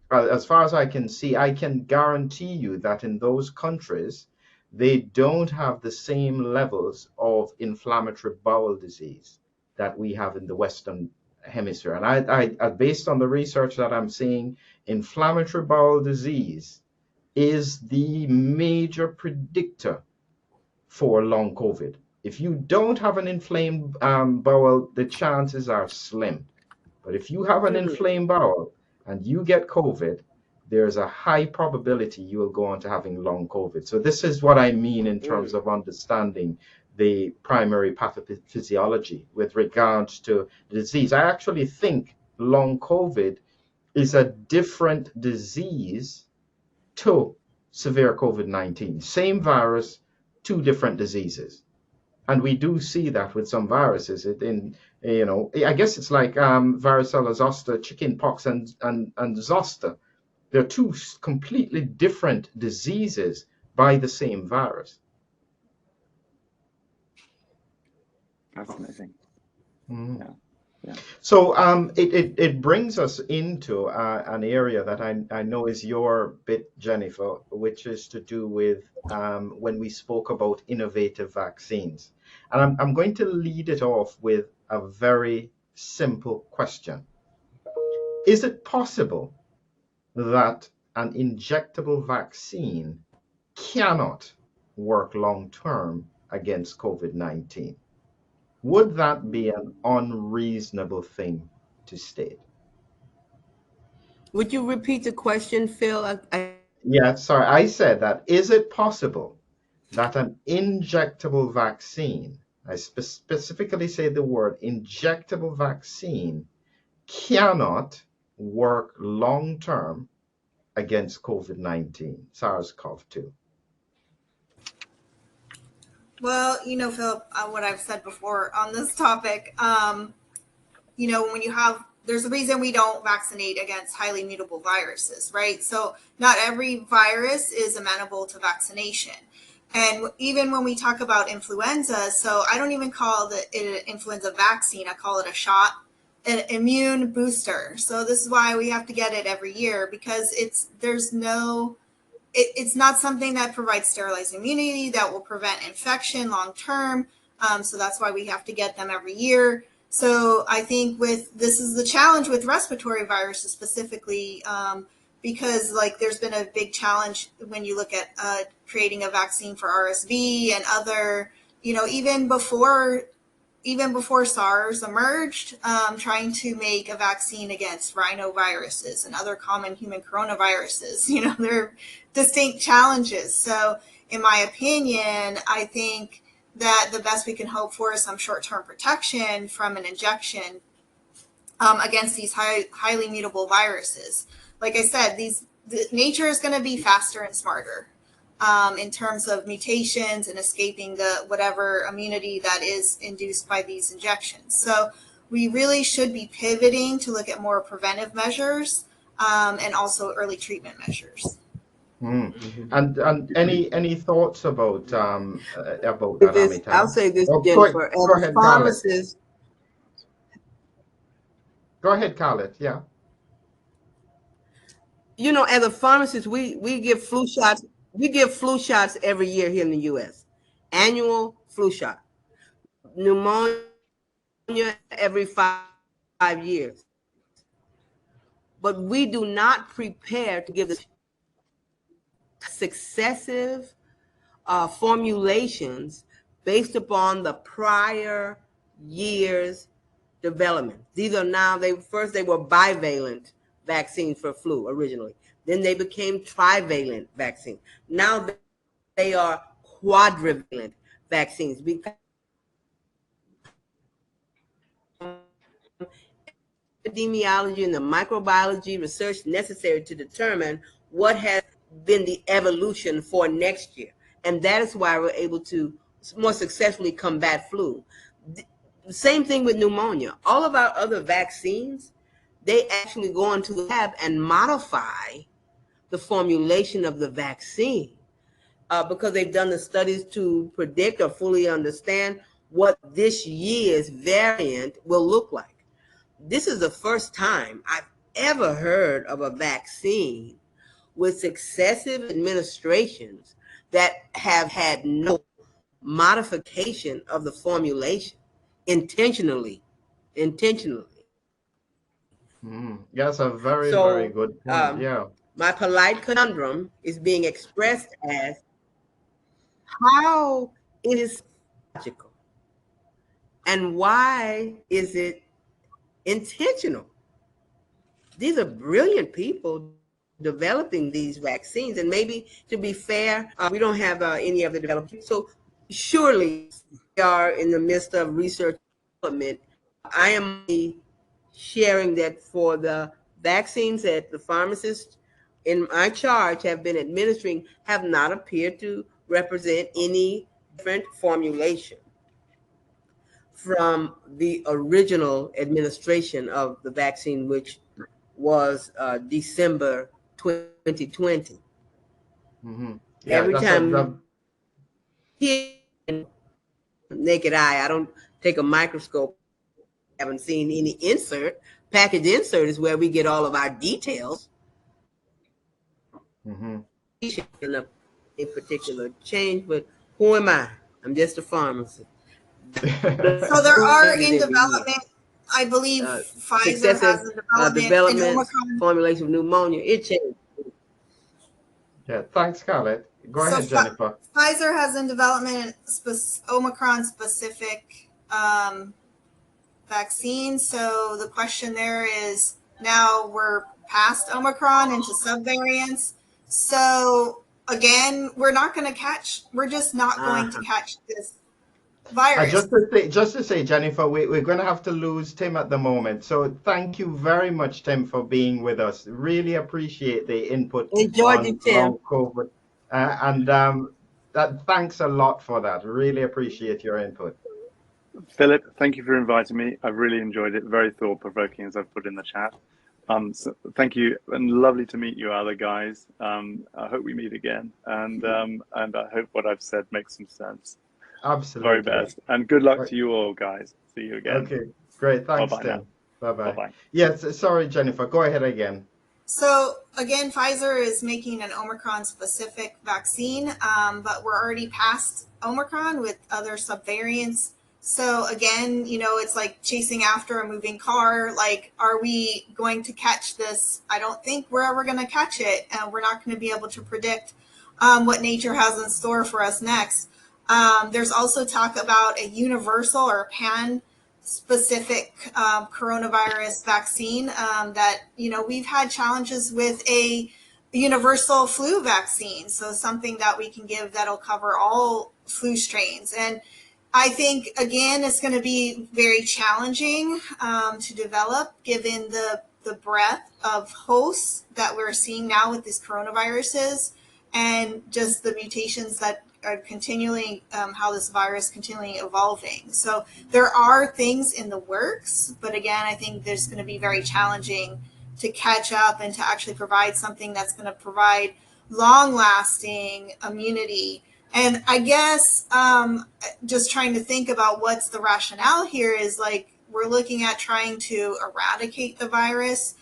as far as I can see, I can guarantee you that in those countries, they don't have the same levels of inflammatory bowel disease that we have in the Western Hemisphere. And I based on the research that I'm seeing, inflammatory bowel disease is the major predictor for long COVID. If you don't have an inflamed bowel, the chances are slim. But if you have an inflamed bowel and you get COVID, there's a high probability you will go on to having long COVID. So this is what I mean in terms of understanding the primary pathophysiology with regards to the disease. I actually think long COVID is a different disease to severe COVID-19. Same virus, two different diseases. And we do see that with some viruses. I guess it's like varicella zoster, chickenpox, and zoster. They're two completely different diseases by the same virus. Fascinating. Yeah. So it brings us into an area that I know is your bit, Jennifer, which is to do with when we spoke about innovative vaccines. And I'm going to lead it off with a very simple question. Is it possible that an injectable vaccine cannot work long term against COVID-19? Would that be an unreasonable thing to state? Would you repeat the question, Phil? Yeah, sorry. I said that, is it possible that an injectable vaccine, I specifically say the word injectable vaccine, cannot work long term against COVID-19, SARS-CoV-2? Well, Philip, what I've said before on this topic, when you have, there's a reason we don't vaccinate against highly mutable viruses, right? So not every virus is amenable to vaccination. And even when we talk about influenza, so I don't even call it an influenza vaccine, I call it a shot, an immune booster. So this is why we have to get it every year, because it's not something that provides sterilized immunity that will prevent infection long term. So that's why we have to get them every year. So I think this is the challenge with respiratory viruses specifically, because like there's been a big challenge when you look at creating a vaccine for RSV and other, even before SARS emerged, trying to make a vaccine against rhinoviruses and other common human coronaviruses. They're distinct challenges. So in my opinion, I think that the best we can hope for is some short-term protection from an injection against these highly mutable viruses. Like I said, nature is going to be faster and smarter in terms of mutations and escaping the whatever immunity that is induced by these injections. So we really should be pivoting to look at more preventive measures and also early treatment measures. And any thoughts about that, I'll Amitabh? say this, Oh, Jennifer. go As a ahead, Khaled. pharmacist, Go ahead, Khaled. Yeah. as a pharmacist, we give flu shots. We give flu shots every year here in the U.S. Annual flu shot. Pneumonia every 5 years. But we do not prepare to give the successive formulations based upon the prior year's development. These are now, they were bivalent vaccines for flu originally. Then they became trivalent vaccines. Now they are quadrivalent vaccines because epidemiology and the microbiology research necessary to determine what has been the evolution for next year. And that is why we're able to more successfully combat flu. Same thing with pneumonia. All of our other vaccines, they actually go into the lab and modify the formulation of the vaccine because they've done the studies to predict or fully understand what this year's variant will look like. This is the first time I've ever heard of a vaccine with successive administrations that have had no modification of the formulation intentionally. Yes, a very, very So good point. Yeah. my polite conundrum is being expressed as how it is logical and why is it intentional? These are brilliant people developing these vaccines, and maybe to be fair, we don't have any of the development. So surely we are in the midst of research and development. I am sharing that for the vaccines that the pharmacists in my charge have been administering have not appeared to represent any different formulation from the original administration of the vaccine, which was December 2020. Yeah, Every that's time naked eye, I don't take a microscope, haven't seen any insert. Package insert is where we get all of our details. In a particular change, but who am I? I'm just a pharmacist. So there are in development, I believe Pfizer has a development an Omicron formulation of pneumonia. It changed. Yeah, thanks, Khaled. Go ahead, Jennifer. Pfizer has in development Omicron specific vaccine. So the question there is, now we're past Omicron into subvariants. So again, we're just not going to catch this virus. Just to say, Jennifer, we're going to have to lose Tim at the moment. So thank you very much, Tim, for being with us. Really appreciate the input on long COVID. Thanks a lot for that. Really appreciate your input. Philip, thank you for inviting me. I've really enjoyed it. Very thought-provoking, as I've put in the chat. So thank you, and lovely to meet you other guys. I hope we meet again, and I hope what I've said makes some sense. Absolutely. Very best. And good luck to you all, guys. See you again. Okay, great. Thanks, Bye-bye Tim. Bye-bye. Bye-bye. Yes, sorry, Jennifer. Go ahead again. So again, Pfizer is making an Omicron-specific vaccine, but we're already past Omicron with other subvariants. So again, it's like chasing after a moving car. Like, are we going to catch this? I don't think we're ever going to catch it, and we're not going to be able to predict what nature has in store for us next. There's also talk about a universal or pan specific coronavirus vaccine that, we've had challenges with a universal flu vaccine. So something that we can give that'll cover all flu strains. And I think, again, it's going to be very challenging to develop given the breadth of hosts that we're seeing now with these coronaviruses and just the mutations that are continually, how this virus continually evolving. So there are things in the works, but again, I think there's going to be very challenging to catch up and to actually provide something that's going to provide long lasting immunity. And I guess just trying to think about what's the rationale here is like we're looking at trying to eradicate the virus.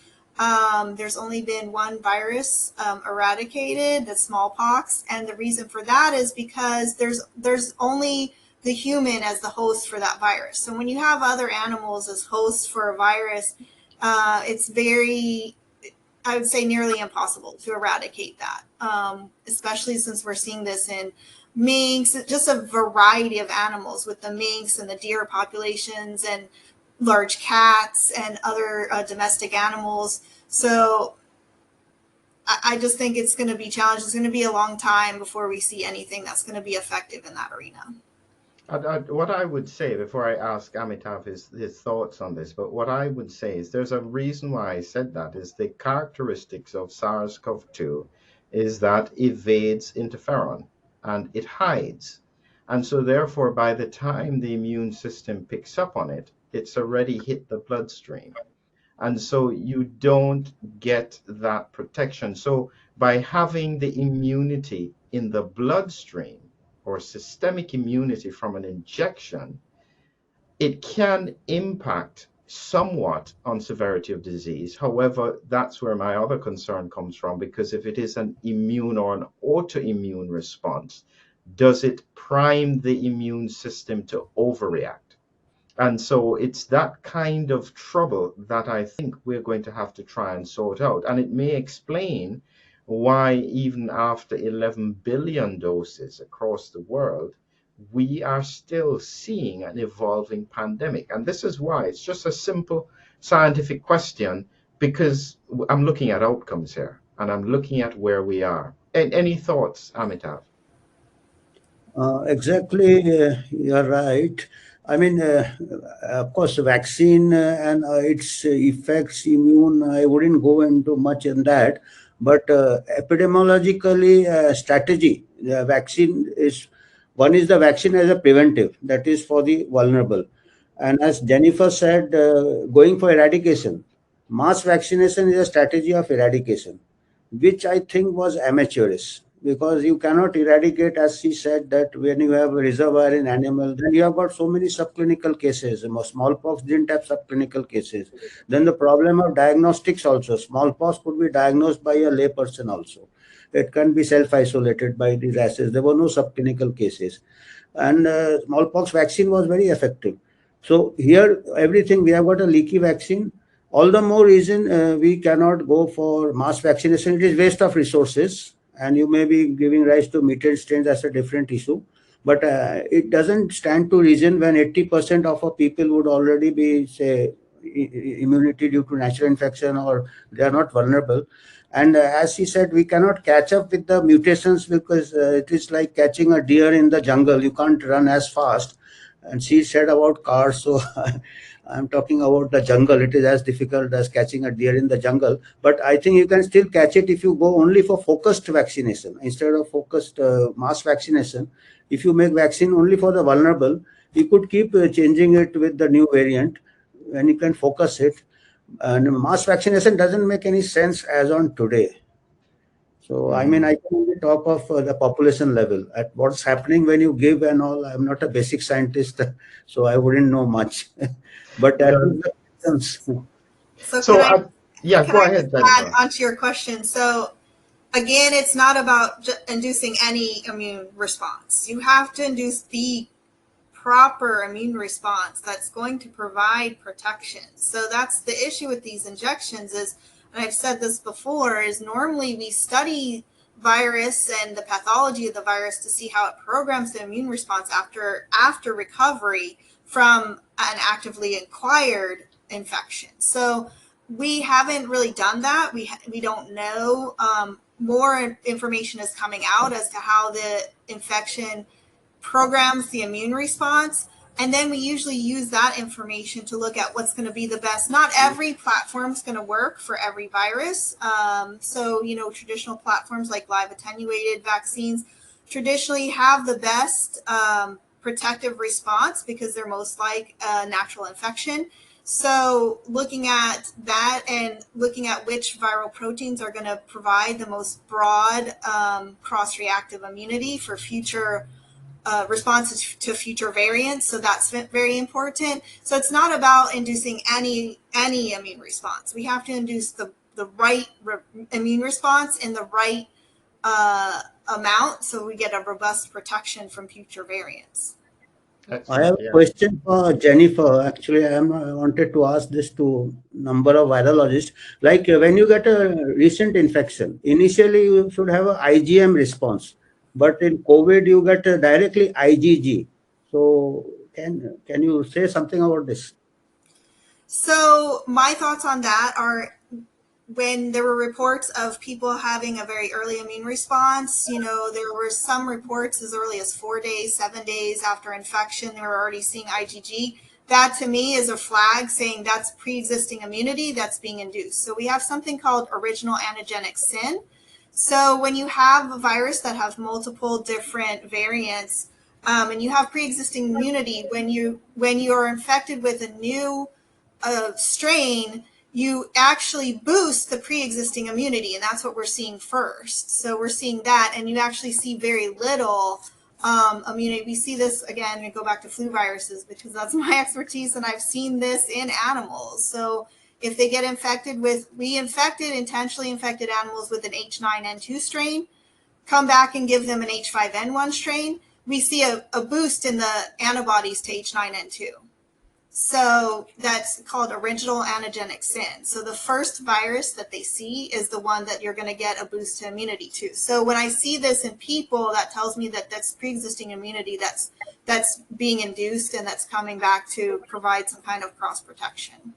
There's only been one virus eradicated, the smallpox, and the reason for that is because there's only the human as the host for that virus. So when you have other animals as hosts for a virus, it's very, I would say, nearly impossible to eradicate that, especially since we're seeing this in minks, just a variety of animals with the minks and the deer populations and large cats and other domestic animals. So I just think it's going to be challenging. It's going to be a long time before we see anything that's going to be effective in that arena. What I would say before I ask Amitav his thoughts on this, but what I would say is there's a reason why I said that is the characteristics of SARS-CoV-2 is that evades interferon and it hides. And so therefore, by the time the immune system picks up on it, it's already hit the bloodstream. And so you don't get that protection. So by having the immunity in the bloodstream, or systemic immunity from an injection, it can impact somewhat on severity of disease. However, that's where my other concern comes from, because if it is an immune or an autoimmune response, does it prime the immune system to overreact? And so it's that kind of trouble that I think we're going to have to try and sort out. And it may explain why, even after 11 billion doses across the world, we are still seeing an evolving pandemic. And this is why it's just a simple scientific question, because I'm looking at outcomes here and I'm looking at where we are. Any thoughts, Amitav? Exactly, you're right. I mean, of course, vaccine and its effects, immune, I wouldn't go into much in that. But epidemiologically, strategy, the vaccine is one is the vaccine as a preventive, that is for the vulnerable. And as Jennifer said, going for eradication, mass vaccination is a strategy of eradication, which I think was amateurish, because you cannot eradicate, as she said, that when you have a reservoir in animal, then you have got so many subclinical cases. Smallpox didn't have subclinical cases. Then the problem of diagnostics also, smallpox could be diagnosed by a layperson also. It can be self-isolated by these assays. There were no subclinical cases. And smallpox vaccine was very effective. So here, everything, we have got a leaky vaccine. All the more reason we cannot go for mass vaccination. It is waste of resources, and you may be giving rise to mutant strains. That's a different issue. But it doesn't stand to reason when 80% of our people would already be, say, immunity due to natural infection, or they are not vulnerable. And as she said, we cannot catch up with the mutations, because it is like catching a deer in the jungle. You can't run as fast. And she said about cars, so I'm talking about the jungle. It is as difficult as catching a deer in the jungle. But I think you can still catch it if you go only for focused vaccination instead of focused mass vaccination. If you make vaccine only for the vulnerable, you could keep changing it with the new variant, and you can focus it. And mass vaccination doesn't make any sense as on today. So, I mean, I can only talk of the population level at what's happening when you give and all. I'm not a basic scientist, so I wouldn't know much. But that is the symptoms. So So can I Yeah, Can go I ahead, just add Jennifer. onto your question? So again, it's not about inducing any immune response. You have to induce the proper immune response that's going to provide protection. So that's the issue with these injections is, and I've said this before, is normally we study virus and the pathology of the virus to see how it programs the immune response after recovery from an actively acquired infection. So we haven't really done that. We don't know. More information is coming out as to how the infection programs the immune response. And then we usually use that information to look at what's going to be the best. Not every platform is going to work for every virus. So, traditional platforms like live attenuated vaccines traditionally have the best protective response because they're most like a natural infection. So looking at that and looking at which viral proteins are going to provide the most broad cross-reactive immunity for future responses to future variants. So that's very important. So it's not about inducing any immune response. We have to induce the right immune response in the right amount so we get a robust protection from future variants. I have Excellent. a Yeah. question for Jennifer. Actually, I wanted to ask this to number of virologists. Like when you get a recent infection, initially you should have a IgM response, but in COVID you get directly IgG. So can you say something about this? So my thoughts on that are when there were reports of people having a very early immune response, there were some reports as early as 4 days, 7 days after infection, they were already seeing IgG. That to me is a flag saying that's pre-existing immunity that's being induced. So we have something called original antigenic sin. So when you have a virus that has multiple different variants, and you have pre-existing immunity, when you are infected with a new strain, you actually boost the pre-existing immunity, and that's what we're seeing first. So we're seeing that, and you actually see very little immunity. We see this again. We go back to flu viruses because that's my expertise, and I've seen this in animals. So if they get infected we intentionally infected animals with an H5N2 strain, come back and give them an H5N1 strain, we see a boost in the antibodies to H9N2. So that's called original antigenic sin. So the first virus that they see is the one that you're going to get a boost to immunity to. So when I see this in people, that tells me that that's pre-existing immunity that's being induced and that's coming back to provide some kind of cross protection.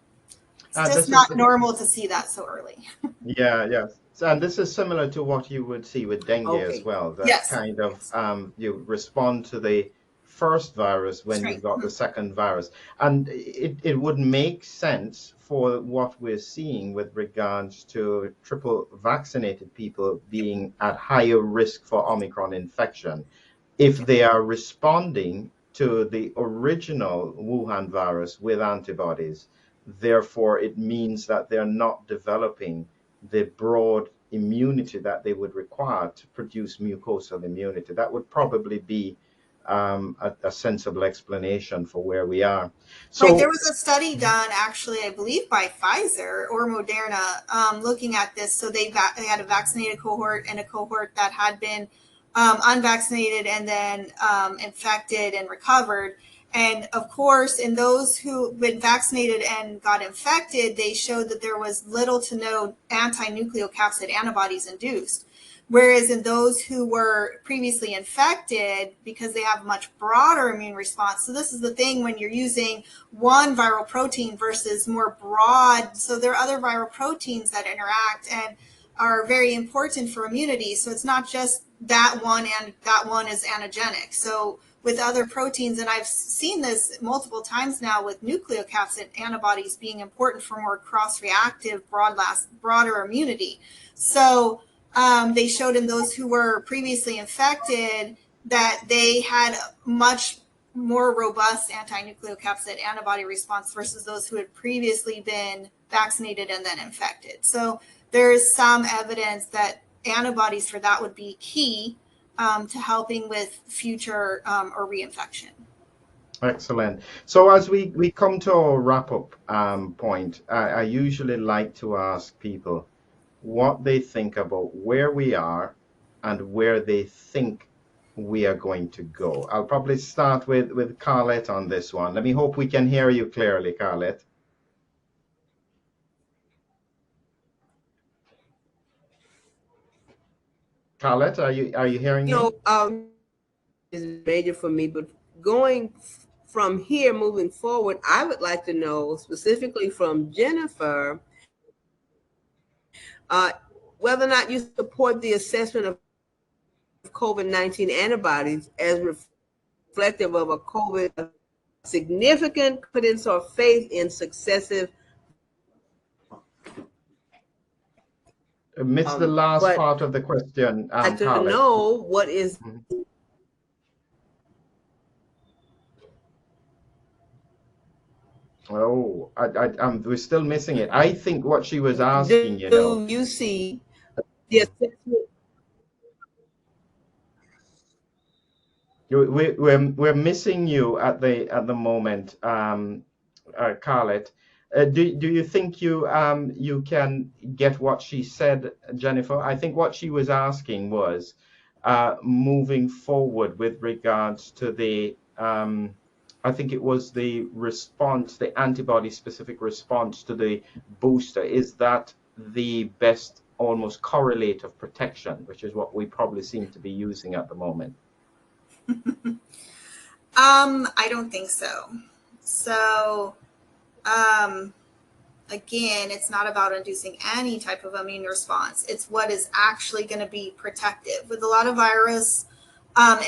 It's just This is not normal to see that so early. Yeah, yes. So, and this is similar to what you would see with dengue as Okay. well, that Yes. kind of you respond to the first virus when you've Strain. got the second virus. And it would make sense for what we're seeing with regards to triple vaccinated people being at higher risk for Omicron infection if they are responding to the original Wuhan virus with antibodies. Therefore, it means that they're not developing the broad immunity that they would require to produce mucosal immunity. That would probably be a sensible explanation for where we are. Right. There So, was a study done, actually, I believe by Pfizer or Moderna, looking at this. So they had a vaccinated cohort and a cohort that had been unvaccinated and then infected and recovered. And of course, in those who been vaccinated and got infected, they showed that there was little to no anti-nucleocapsid antibodies induced. Whereas in those who were previously infected, because they have a much broader immune response. So this is the thing when you're using one viral protein versus more broad. So there are other viral proteins that interact and are very important for immunity. So it's not just that one and that one is antigenic. So with other proteins, and I've seen this multiple times now with nucleocapsid antibodies being important for more cross-reactive, broader immunity. So they showed in those who were previously infected that they had much more robust anti-nucleocapsid antibody response versus those who had previously been vaccinated and then infected. So there is some evidence that antibodies for that would be key to helping with future or reinfection. Excellent. So as we come to our wrap up point, I usually like to ask people what they think about where we are and where they think we are going to go. I'll probably start with Carlette on this one. Let me hope we can hear you clearly, Carlette. Carlette, are you hearing You me? know, is major for me, but from here moving forward, I would like to know specifically from Jennifer uh, whether or not you support the assessment of COVID-19 antibodies as reflective of a COVID significant confidence or faith in successive. Missed the last But part of the question, I'd like to Carlette. know what is. Mhm. Oh, we're still missing it. I think what she was asking, Do you see the assessment? we're missing you at the moment, Carlette. Do you think you can get what she said, Jennifer? I think what she was asking was moving forward with regards to I think it was the response, the antibody specific response to the booster. Is that the best almost correlate of protection, which is what we probably seem to be using at the moment? I don't think so. So, um, again, it's not about inducing any type of immune response. It's what is actually going to be protective. With a lot of virus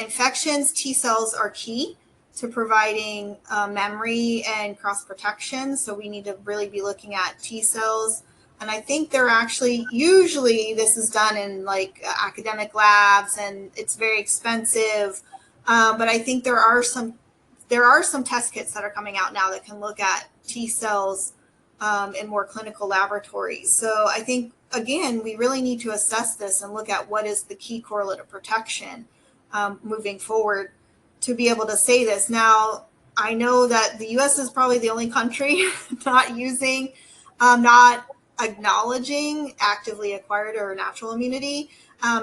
infections, T cells are key to providing memory and cross protection. So we need to really be looking at T cells. And I think they're actually, usually this is done in like academic labs and it's very expensive. But I think there are some test kits that are coming out now that can look at T cells in more clinical laboratories. So I think, again, we really need to assess this and look at what is the key correlate of protection moving forward to be able to say this. Now, I know that the US is probably the only country not using, not acknowledging actively acquired or natural immunity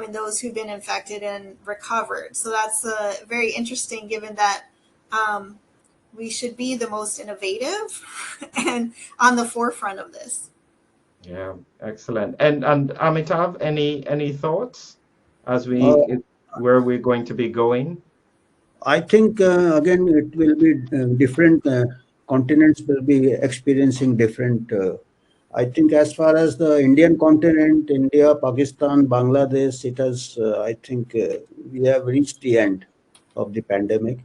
in those who've been infected and recovered. So that's very interesting given that um, we should be the most innovative and on the forefront of this. Yeah, excellent. And Amitav, any thoughts as Uh, where we're going to be going? I think again it will be different continents will be experiencing different. I think as far as the Indian continent, India, Pakistan, Bangladesh, it has. I think we have reached the end of the pandemic.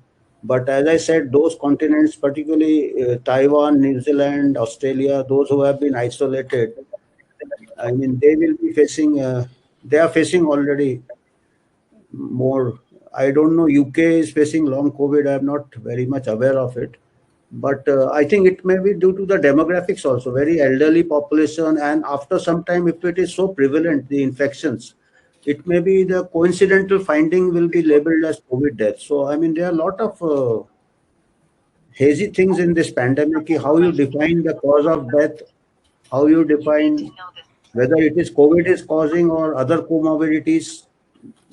But as I said, those continents, particularly Taiwan, New Zealand, Australia, those who have been isolated, I mean, they will be facing. They are facing already more. I don't know. UK is facing long COVID. I'm not very much aware of it, but I think it may be due to the demographics also. Very elderly population, and after some time, if it is so prevalent, the infections, it may be the coincidental finding will be labeled as COVID death. So I mean, there are a lot of hazy things in this pandemic. How you define the cause of death, how you define whether it is COVID is causing or other comorbidities.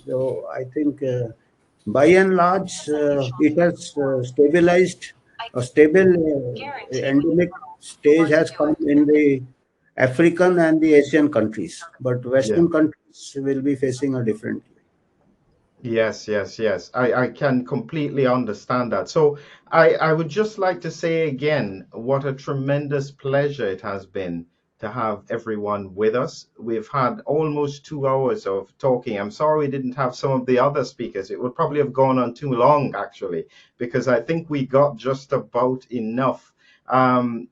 So I think by and large, it has stabilized. A stable endemic stage has come in the African and the Asian countries, but Yeah. Western countries will be facing a different. Yes, yes, yes. I can completely understand that. So I would just like to say again what a tremendous pleasure it has been to have everyone with us. We've had almost 2 hours of talking. I'm sorry we didn't have some of the other speakers. It would probably have gone on too long, actually, because I think we got just about enough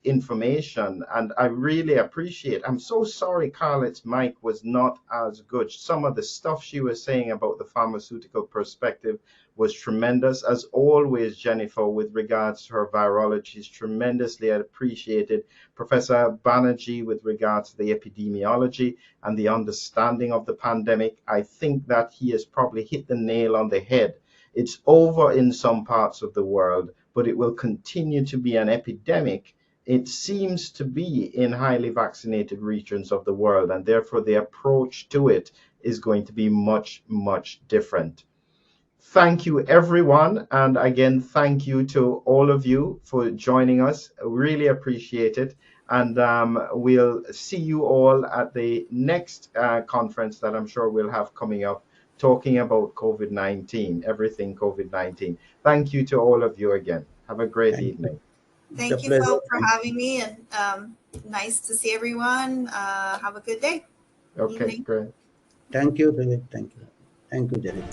information, and I really appreciate. I'm so sorry Carlet's mic was not as good. Some of the stuff she was saying about the pharmaceutical perspective was tremendous, as always. Jennifer, with regards to her virology, is tremendously appreciated. Professor Banerjee, with regards to the epidemiology and the understanding of the pandemic, I think that he has probably hit the nail on the head. It's over in some parts of the world, but it will continue to be an epidemic. It seems to be in highly vaccinated regions of the world, and therefore the approach to it is going to be much, much different. Thank you, everyone. And again, thank you to all of you for joining us. Really appreciate it. And we'll see you all at the next conference that I'm sure we'll have coming up, talking about COVID-19, everything COVID-19. Thank you to all of you again. Have a great Thank you. evening. It's a Thank you, pleasure. Phil, for having me, and nice to see everyone. Have a good day. Okay, Evening. great. Thank you, David. Thank you. Thank you, David.